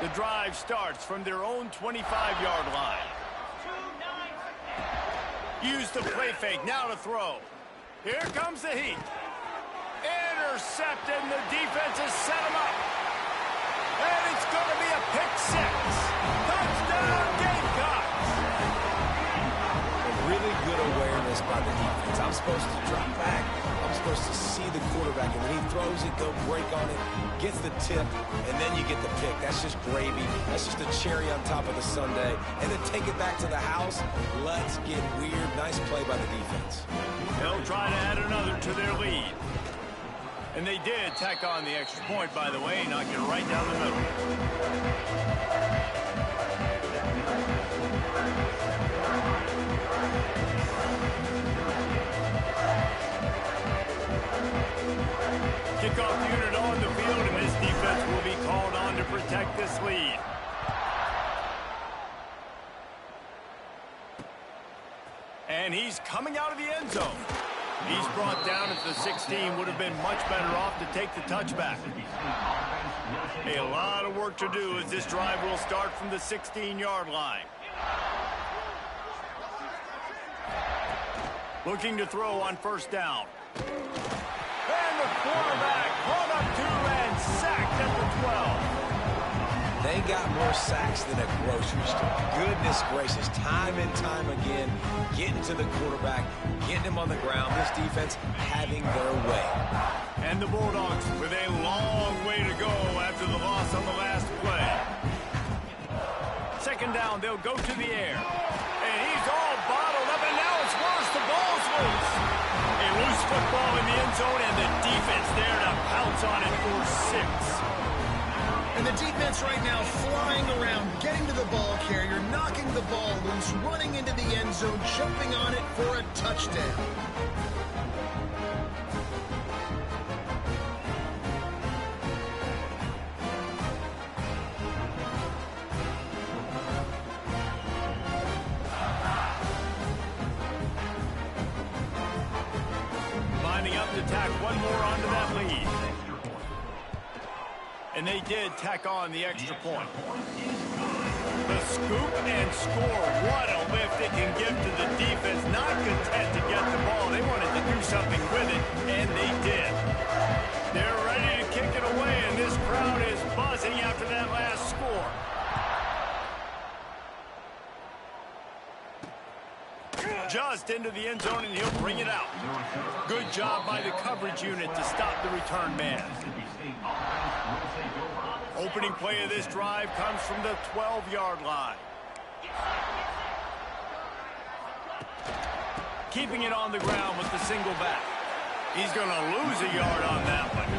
The drive starts from their own 25-yard line. Use the play fake, now to throw. Here comes the heat. Intercepted, and the defense has set him up. And it's going to be a pick six. Touchdown, Gamecocks! Really good awareness by the defense. I'm supposed to drop back. I'm supposed to see the quarterback, and when he throws it, go break on it, gets the tip, and then you get the pick. That's just gravy. That's just a cherry on top of the sundae. And then take it back to the house. Let's get weird. Nice play by the defense. They'll try to add another to their lead. And they did tack on the extra point, by the way, knock it right down the middle. Kickoff unit on the field, and this defense will be called on to protect this lead. And he's coming out of the end zone. He's brought down at the 16, would have been much better off to take the touchback. A lot of work to do as this drive will start from the 16-yard line. Looking to throw on first down. And the quarterback caught up to and sacked at the 12. They got more sacks than a grocery store. Goodness gracious, time and time again, getting to the quarterback, getting him on the ground. This defense having their way. And the Bulldogs with a long way to go after the loss on the last play. Second down, they'll go to the air. And he's all bottled up, and now it's worse. The ball's loose. A loose football in the end zone, and the defense there to pounce on it for 6. And the defense right now flying around, getting to the ball carrier, knocking the ball loose, running into the end zone, jumping on it for a touchdown. Lining up to tack one more onto that lead. And they did tack on the extra point. The scoop and score. What a lift it can give to the defense. Not content to get the ball. They wanted to do something with it, and they did. They're ready to kick it away, and this crowd is buzzing after that last score. Just into the end zone, and he'll bring it out. Good job by the coverage unit to stop the return man. Opening play of this drive comes from the 12-yard line. Keeping it on the ground with the single back. He's going to lose a yard on that one.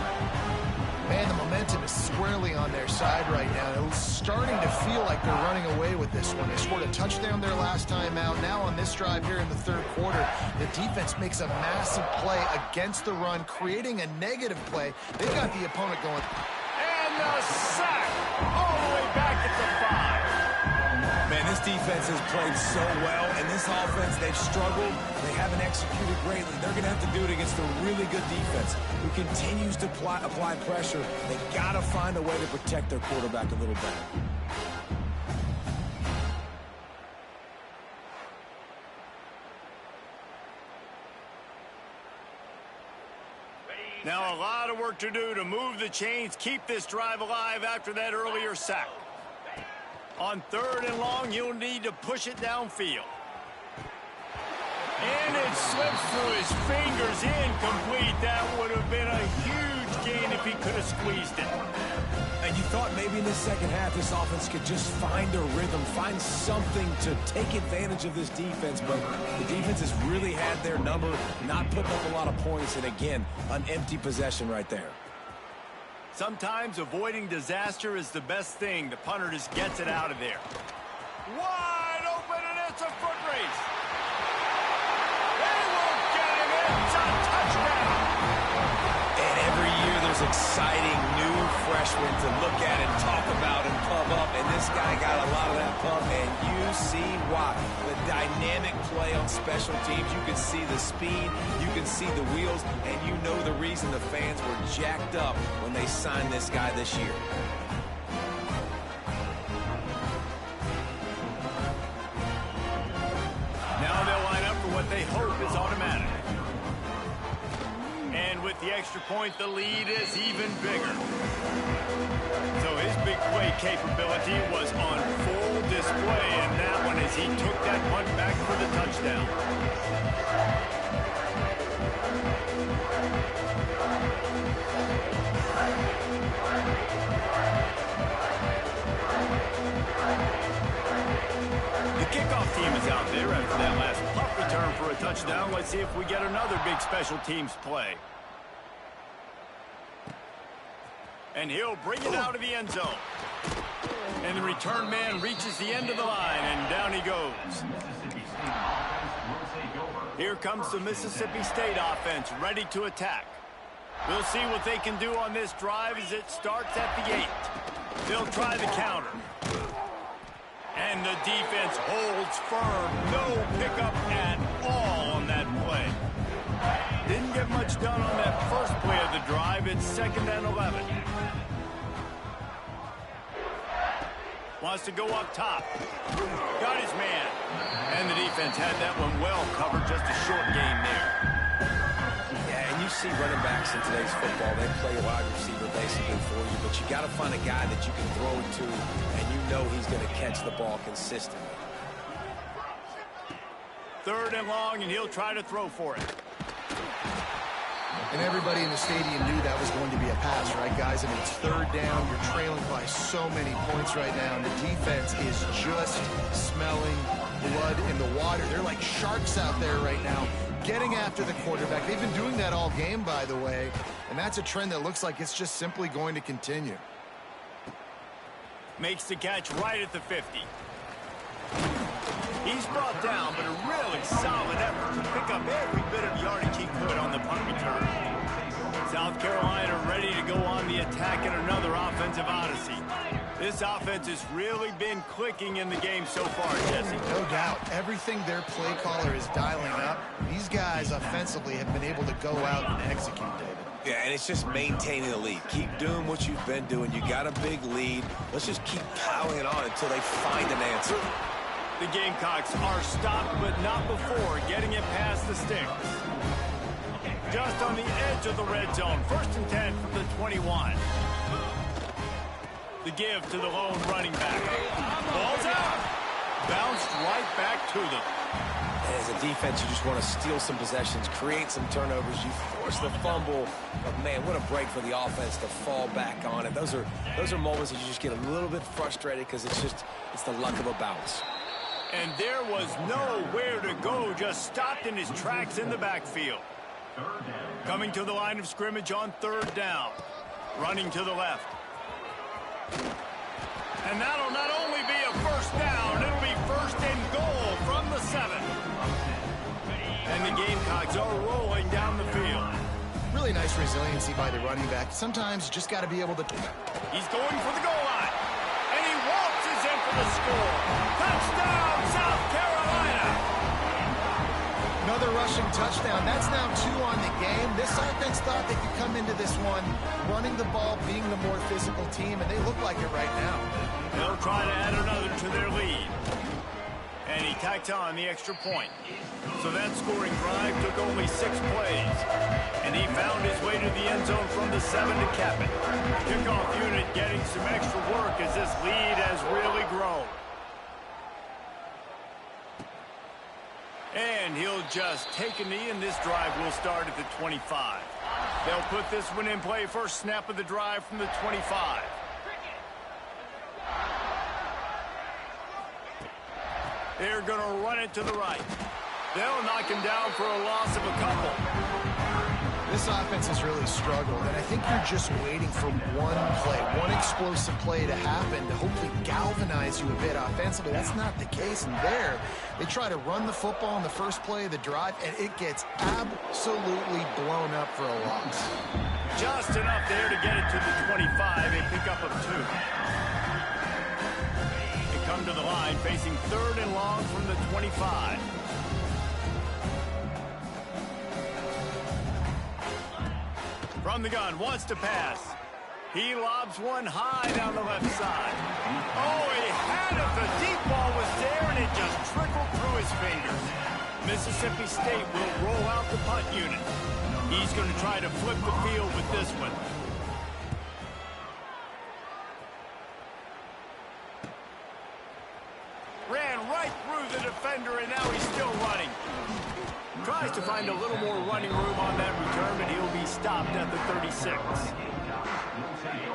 Man, the momentum is squarely on their side right now. It's starting to feel like they're running away with this one. They scored a touchdown their last time out. Now on this drive here in the third quarter, the defense makes a massive play against the run, creating a negative play. They've got the opponent going. And the sack all the way back at the 5. Man, this defense has played so well, and this offense, they've struggled. They haven't executed greatly. They're going to have to do it against a really good defense who continues to apply pressure. They got to find a way to protect their quarterback a little better. Now a lot of work to do to move the chains, keep this drive alive after that earlier sack. On 3rd and long, you'll need to push it downfield. And it slips through his fingers, incomplete. That would have been a huge gain if he could have squeezed it. And you thought maybe in the second half this offense could just find their rhythm, find something to take advantage of this defense, but the defense has really had their number, not putting up a lot of points, and again, an empty possession right there. Sometimes avoiding disaster is the best thing. The punter just gets it out of there. Wide open, and it's a foot race. They won't get him. It's a touchdown. And every year there's exciting new freshmen to look at and talk about and pump up, and this guy got a lot of that pump, and you see why. The dynamic play on special teams, you can see the speed, you can see the wheels, and you know the reason the fans were jacked up when they signed this guy this year. Now they'll line up for what they hope is automatic. And with the extra point, the lead is even bigger. So his big play capability was on full display in that one as he took that punt back for the touchdown. The kickoff team is out there after that last punt return for a touchdown. Let's see if we get another big special teams play. And he'll bring it out of the end zone. And the return man reaches the end of the line, and down he goes. Here comes the Mississippi State offense, ready to attack. We'll see what they can do on this drive as it starts at the 8. They'll try the counter. And the defense holds firm. No pickup at all on that play. Didn't get much done on that first play of the drive. It's 2nd and 11. Wants to go up top. Got his man. And the defense had that one well covered. Just a short gain there. Yeah, and you see running backs in today's football, they play a wide receiver basically for you, but you got to find a guy that you can throw it to, and you know he's going to catch the ball consistently. 3rd and long, and he'll try to throw for it. And everybody in the stadium knew that was going to be a pass, right, guys? I mean, it's 3rd down. You're trailing by so many points right now, and the defense is just smelling blood in the water. They're like sharks out there right now, getting after the quarterback. They've been doing that all game, by the way, and that's a trend that looks like it's just simply going to continue. Makes the catch right at the 50. He's brought down, but a really solid effort to pick up every bit of yardage he could on the punt return. South Carolina ready to go on the attack in another offensive odyssey. This offense has really been clicking in the game so far, Jesse. No doubt. Everything their play caller is dialing up, these guys offensively have been able to go out and execute, David. Yeah, and it's just maintaining the lead. Keep doing what you've been doing. You got a big lead. Let's just keep piling it on until they find an answer. The Gamecocks are stopped, but not before getting it past the sticks. Just on the edge of the red zone. 1st and 10 from the 21. The give to the lone running back. Ball's out. Bounced right back to them. As a defense, you just want to steal some possessions, create some turnovers. You force the fumble. But, man, what a break for the offense to fall back on it. Those are moments that you just get a little bit frustrated because it's the luck of a bounce. And there was nowhere to go, just stopped in his tracks in the backfield. Coming to the line of scrimmage on 3rd down. Running to the left. And that'll not only be a 1st down, it'll be 1st and goal from the 7. And the Gamecocks are rolling down the field. Really nice resiliency by the running back. Sometimes you just got to be able to... He's going for the goal line. And he waltzes in for the score. Touchdown, South Carolina. Another rushing touchdown. That's now 2 on the game. This offense thought they could come into this one running the ball, being the more physical team, and they look like it right now. They'll try to add another to their lead. And he tacked on the extra point. So that scoring drive took only 6 plays. And he found his way to the end zone from the 7 to cap it. Kickoff unit getting some extra work as this lead has really grown. And he'll just take a knee, and this drive will start at the 25. They'll put this one in play first snap of the drive from the 25. They're going to run it to the right. They'll knock him down for a loss of a couple. This offense has really struggled, and I think you're just waiting for one play, one explosive play to happen to hopefully galvanize you a bit offensively. That's not the case, and there, they try to run the football in the first play of the drive, and it gets absolutely blown up for a loss. Just enough there to get it to the 25, a pickup of 2. They come to the line, facing 3rd and long from the 25. From the gun, wants to pass. He lobs one high down the left side. Oh, he had it. The deep ball was there, and it just trickled through his fingers. Mississippi State will roll out the punt unit. He's going to try to flip the field with this one. Ran right through the defender, and now he's still running. Tries to find a little more running room on that return, but he'll be stopped at the 36.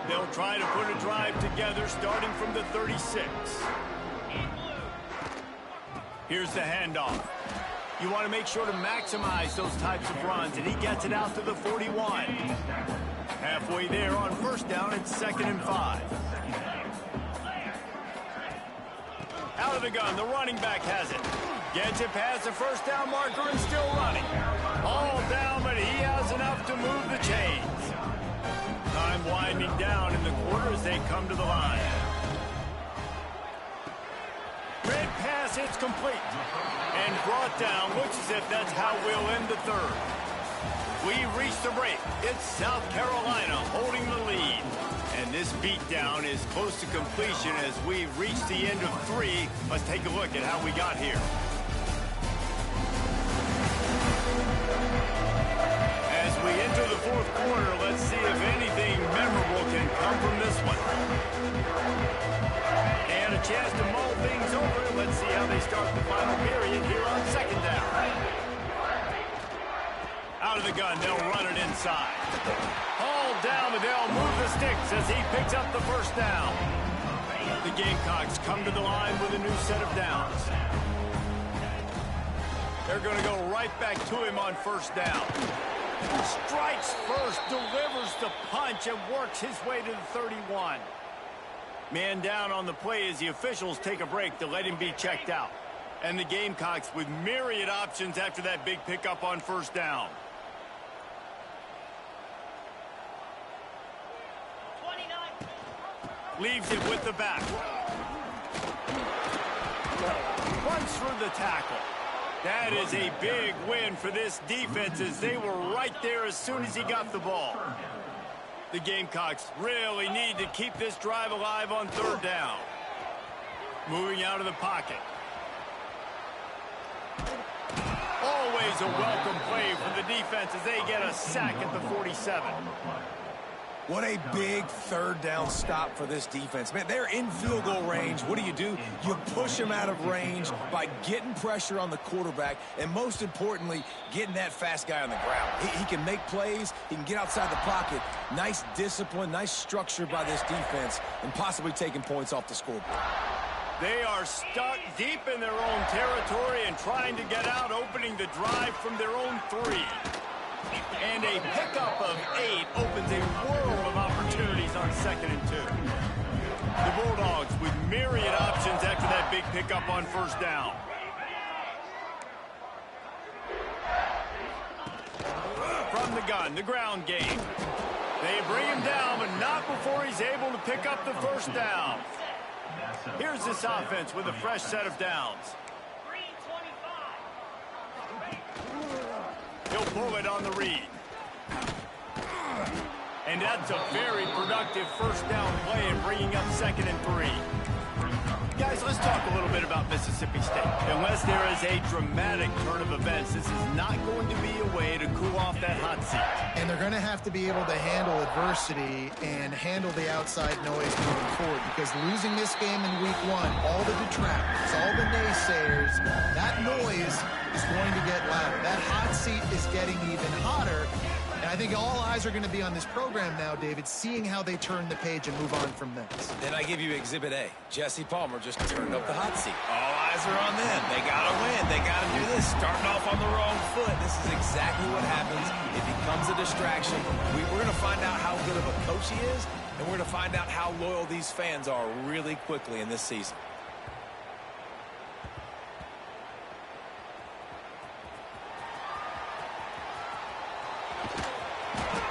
They'll try to put a drive together starting from the 36. Here's the handoff. You want to make sure to maximize those types of runs, and he gets it out to the 41. Halfway there on first down, it's 2nd and 5. Out of the gun, the running back has it. Gets it past the first down marker and still running. All down, but he has enough to move the chains. Time winding down in the quarter as they come to the line. Red pass, it's complete. And brought down, looks as if that's how we'll end the 3rd. We've reached the break. It's South Carolina holding the lead. And this beatdown is close to completion as we've reached the end of 3. Let's take a look at how we got here. As we enter the 4th quarter, let's see if anything memorable can come from this one. And a chance to mull things over. Let's see how they start the final period here on 2nd down. Out of the gun, they'll run it inside. Hauled down, but they'll move the sticks as he picks up the first down. The Gamecocks come to the line with a new set of downs. They're going to go right back to him on first down. Strikes first, delivers the punch, and works his way to the 31. Man down on the play as the officials take a break to let him be checked out. And the Gamecocks with myriad options after that big pickup on first down. 29. Leaves it with the back. Runs through the tackle. That is a big win for this defense as they were right there as soon as he got the ball. The Gamecocks really need to keep this drive alive on 3rd down. Moving out of the pocket. Always a welcome play for the defense as they get a sack at the 47. What a big 3rd down stop for this defense. Man, they're in field goal range. What do? You push them out of range by getting pressure on the quarterback and, most importantly, getting that fast guy on the ground. He can make plays. He can get outside the pocket. Nice discipline, nice structure by this defense, and possibly taking points off the scoreboard. They are stuck deep in their own territory and trying to get out, opening the drive from their own 3. And a pickup of 8 opens a world of opportunities on 2nd and 2. The Bulldogs with myriad options after that big pickup on first down. From the gun, the ground game. They bring him down, but not before he's able to pick up the first down. Here's this offense with a fresh set of downs. He'll pull it on the read. And that's a very productive first down play and bringing up 2nd and 3. Guys, let's talk a little bit about Mississippi State. And Unless there is a dramatic turn of events, this is not going to be a way to cool off that hot seat. And they're going to have to be able to handle adversity and handle the outside noise moving forward, because losing this game in week 1, all the detractors, all the naysayers, that noise is going to get louder. That hot seat is getting even hotter. And I think all eyes are going to be on this program now, David, seeing how they turn the page and move on from this. Then I give you Exhibit A. Jesse Palmer just turned up the hot seat. All eyes are on them. They got to win. They got to do this. Starting off on the wrong foot. This is exactly what happens. It becomes a distraction. We're going to find out how good of a coach he is, and we're going to find out how loyal these fans are really quickly in this season.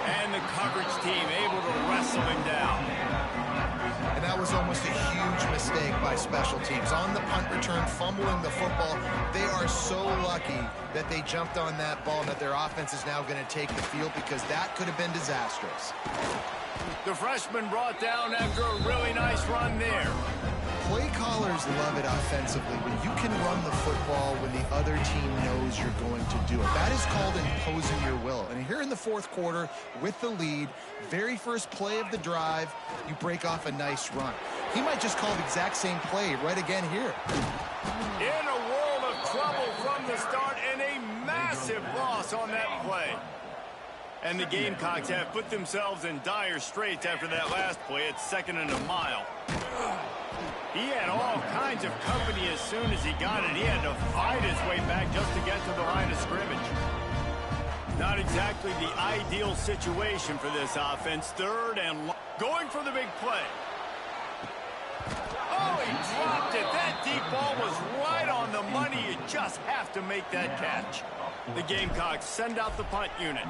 And the coverage team able to wrestle him down. And that was almost a huge mistake by special teams. On the punt return, fumbling the football, they are so lucky that they jumped on that ball and that their offense is now going to take the field, because that could have been disastrous. The freshman brought down after a really nice run there. Play callers love it offensively when you can run the football when the other team knows you're going to do it. That is called imposing your will. And here in the fourth quarter, with the lead, very first play of the drive, you break off a nice run. He might just call the exact same play right again here. In a world of trouble from the start, and a massive loss on that play. And the Gamecocks have put themselves in dire straits after that last play. It's 2nd and a mile. He had all kinds of company as soon as he got it. He had to fight his way back just to get to the line of scrimmage. Not exactly the ideal situation for this offense. 3rd and long. Going for the big play. Oh, he dropped it. That deep ball was right on the money. You just have to make that catch. The Gamecocks send out the punt unit.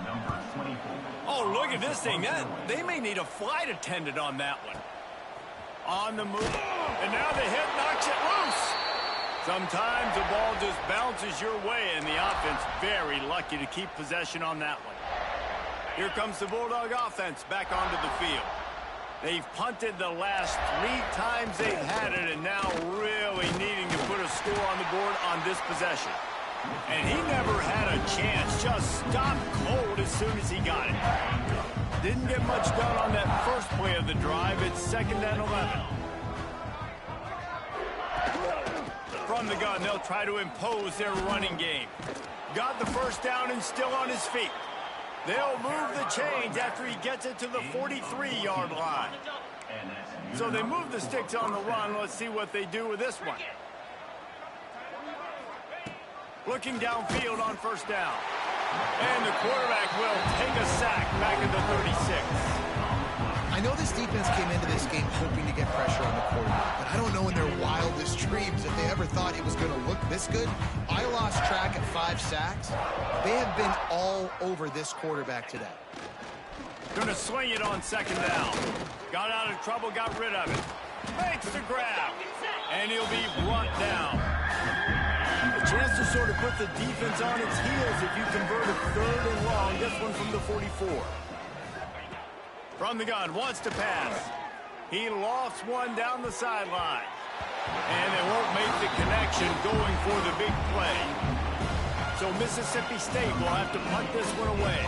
Oh, look at this thing. They may need a flight attendant on that one. On the move, and now the hit knocks it loose. Sometimes the ball just bounces your way, and the offense very lucky to keep possession on that one. Here comes the Bulldog offense back onto the field. They've punted the last 3 times they've had it, and now really needing to put a score on the board on this possession. And he never had a chance, just stopped cold as soon as he got it. Didn't get much done on that first play of the drive. It's 2nd and 11. From the gun, they'll try to impose their running game. Got the first down and still on his feet. They'll move the chains after he gets it to the 43-yard line. So they move the sticks on the run. Let's see what they do with this one. Looking downfield on first down. And the quarterback will take a sack back at the 36. I know this defense came into this game hoping to get pressure on the quarterback, but I don't know in their wildest dreams if they ever thought it was going to look this good. I lost track at 5 sacks. They have been all over this quarterback today. Going to swing it on 2nd down. Got out of trouble, got rid of it. Makes the grab. And he'll be brought down. A chance to sort of put the defense on its heels if you convert a 3rd and long. This one from the 44. From the gun, wants to pass. He lofts one down the sideline. And they won't make the connection going for the big play. So Mississippi State will have to punt this one away.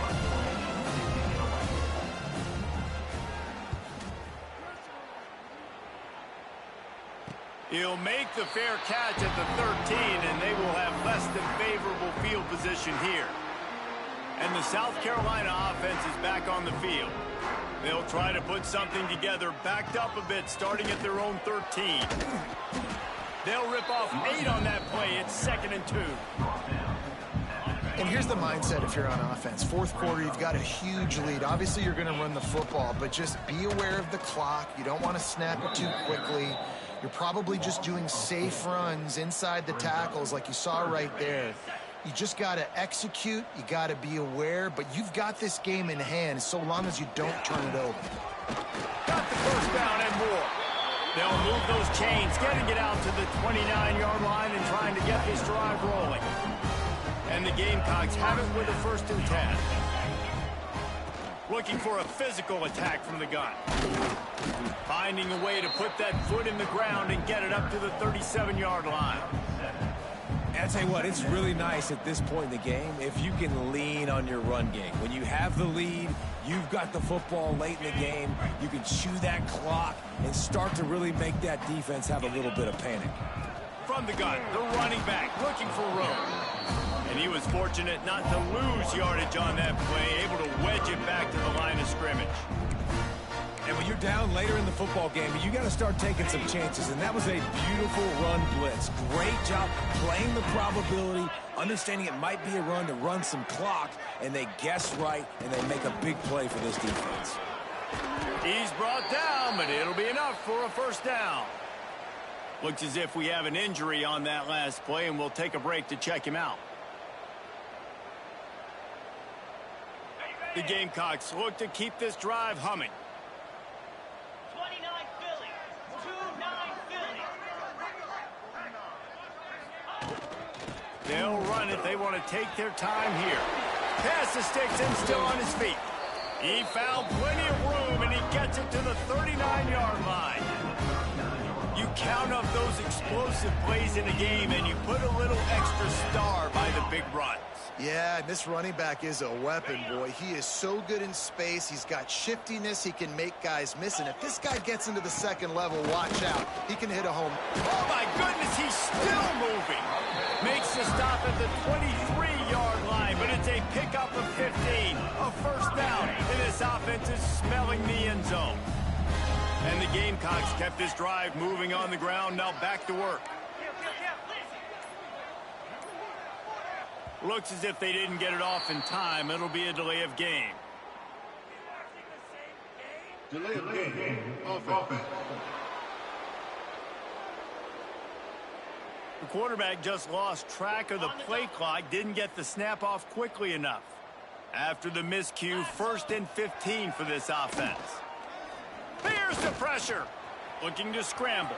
He'll make the fair catch at the 13, and they will have less than favorable field position here. And the South Carolina offense is back on the field. They'll try to put something together, backed up a bit, starting at their own 13. They'll rip off 8 on that play. It's 2nd and 2. And here's the mindset if you're on offense. Fourth quarter, you've got a huge lead. Obviously, you're going to run the football, but just be aware of the clock. You don't want to snap it too quickly. You're probably just doing safe runs inside the tackles like you saw right there. You just got to execute. You got to be aware, but you've got this game in hand so long as you don't turn it over. Got the first down and more. They'll move those chains, getting it out to the 29-yard line and trying to get this drive rolling. And the Gamecocks have it with a 1st and 10. Looking for a physical attack from the gun. Finding a way to put that foot in the ground and get it up to the 37-yard line. I tell you what, it's really nice at this point in the game if you can lean on your run game. When you have the lead, you've got the football late in the game, you can chew that clock and start to really make that defense have a little bit of panic. From the gun, the running back looking for room. And he was fortunate not to lose yardage on that play, able to wedge it back to the line of scrimmage. And when you're down later in the football game, you got to start taking some chances, and that was a beautiful run blitz. Great job playing the probability, understanding it might be a run to run some clock, and they guess right, and they make a big play for this defense. He's brought down, but it'll be enough for a first down. Looks as if we have an injury on that last play, and we'll take a break to check him out. The Gamecocks look to keep this drive humming. 29 Philly, 2-9 Philly. They'll run it. They want to take their time here. Pass the sticks and still on his feet. He found plenty of room, and he gets it to the 39-yard line. You count up those explosive plays in a game, and you put a little extra star by the big runs. Yeah, and this running back is a weapon, boy. He is so good in space. He's got shiftiness. He can make guys miss. And if this guy gets into the second level, watch out. He can hit a home. Oh, my goodness, he's still moving. Makes the stop at the 23-yard line, but it's a pickup of 15. A first down, and this offense is smelling the end zone. And the Gamecocks kept this drive moving on the ground. Now back to work. Looks as if they didn't get it off in time. It'll be a delay of game. Delay of game. Offense. The quarterback just lost track of the play clock, didn't get the snap off quickly enough. After the miscue, 1st and 15 for this offense. Here's the pressure. Looking to scramble.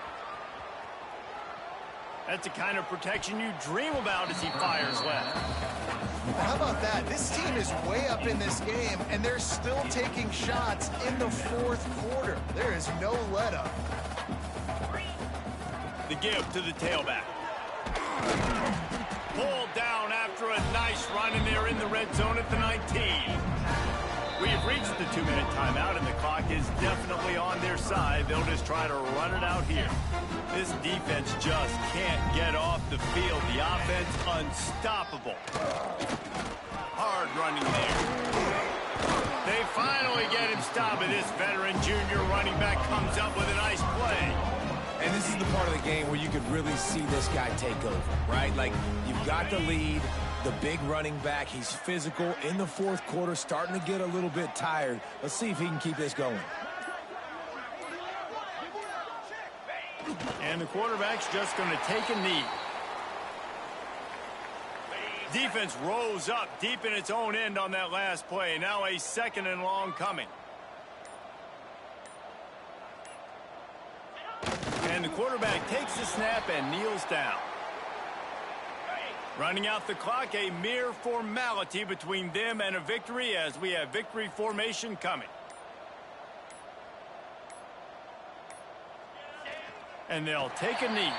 That's the kind of protection you dream about as he fires left. How about that? This team is way up in this game, and they're still taking shots in the 4th quarter. There is no let-up. The give to the tailback. Pulled down after a nice run, and they're in the red zone at the 19. We've reached the 2-minute timeout, and the clock is definitely on their side. They'll just try to run it out here. This defense just can't get off the field. The offense unstoppable. Hard running there. They finally get him stopped, and this veteran junior running back comes up with a nice play. And this is the part of the game where you could really see this guy take over, right? Like, you've got the lead, the big running back. He's physical in the 4th quarter, starting to get a little bit tired. Let's see if he can keep this going. And the quarterback's just going to take a knee. Defense rose up deep in its own end on that last play. Now a 2nd and long coming. And the quarterback takes the snap and kneels down. Running out the clock, a mere formality between them and a victory as we have victory formation coming. And they'll take a knee.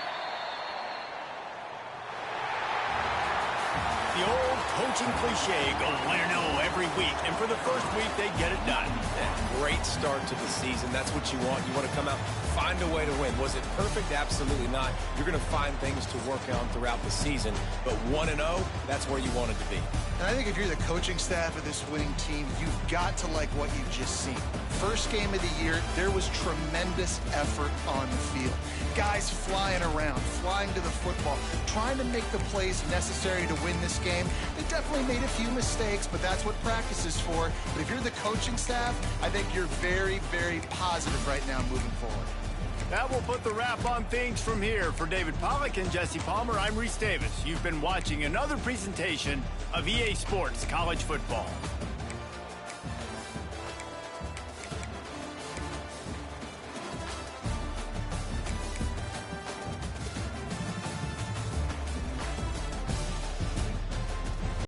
The old coaching cliche, go 1-0 every week. And for the first week, they get it done. Great start to the season. That's what you want. You want to come out, find a way to win. Was it perfect? Absolutely not. You're going to find things to work on throughout the season. But 1-0, that's where you want it to be. And I think if you're the coaching staff of this winning team, you've got to like what you've just seen. First game of the year, there was tremendous effort on the field. Guys flying around, flying to the football, trying to make the plays necessary to win this game. They definitely made a few mistakes, but that's what practice is for. But if you're the coaching staff, I think you're very, very positive right now moving forward. That will put the wrap on things from here. For David Pollack and Jesse Palmer, I'm Reese Davis. You've been watching another presentation of EA Sports College Football.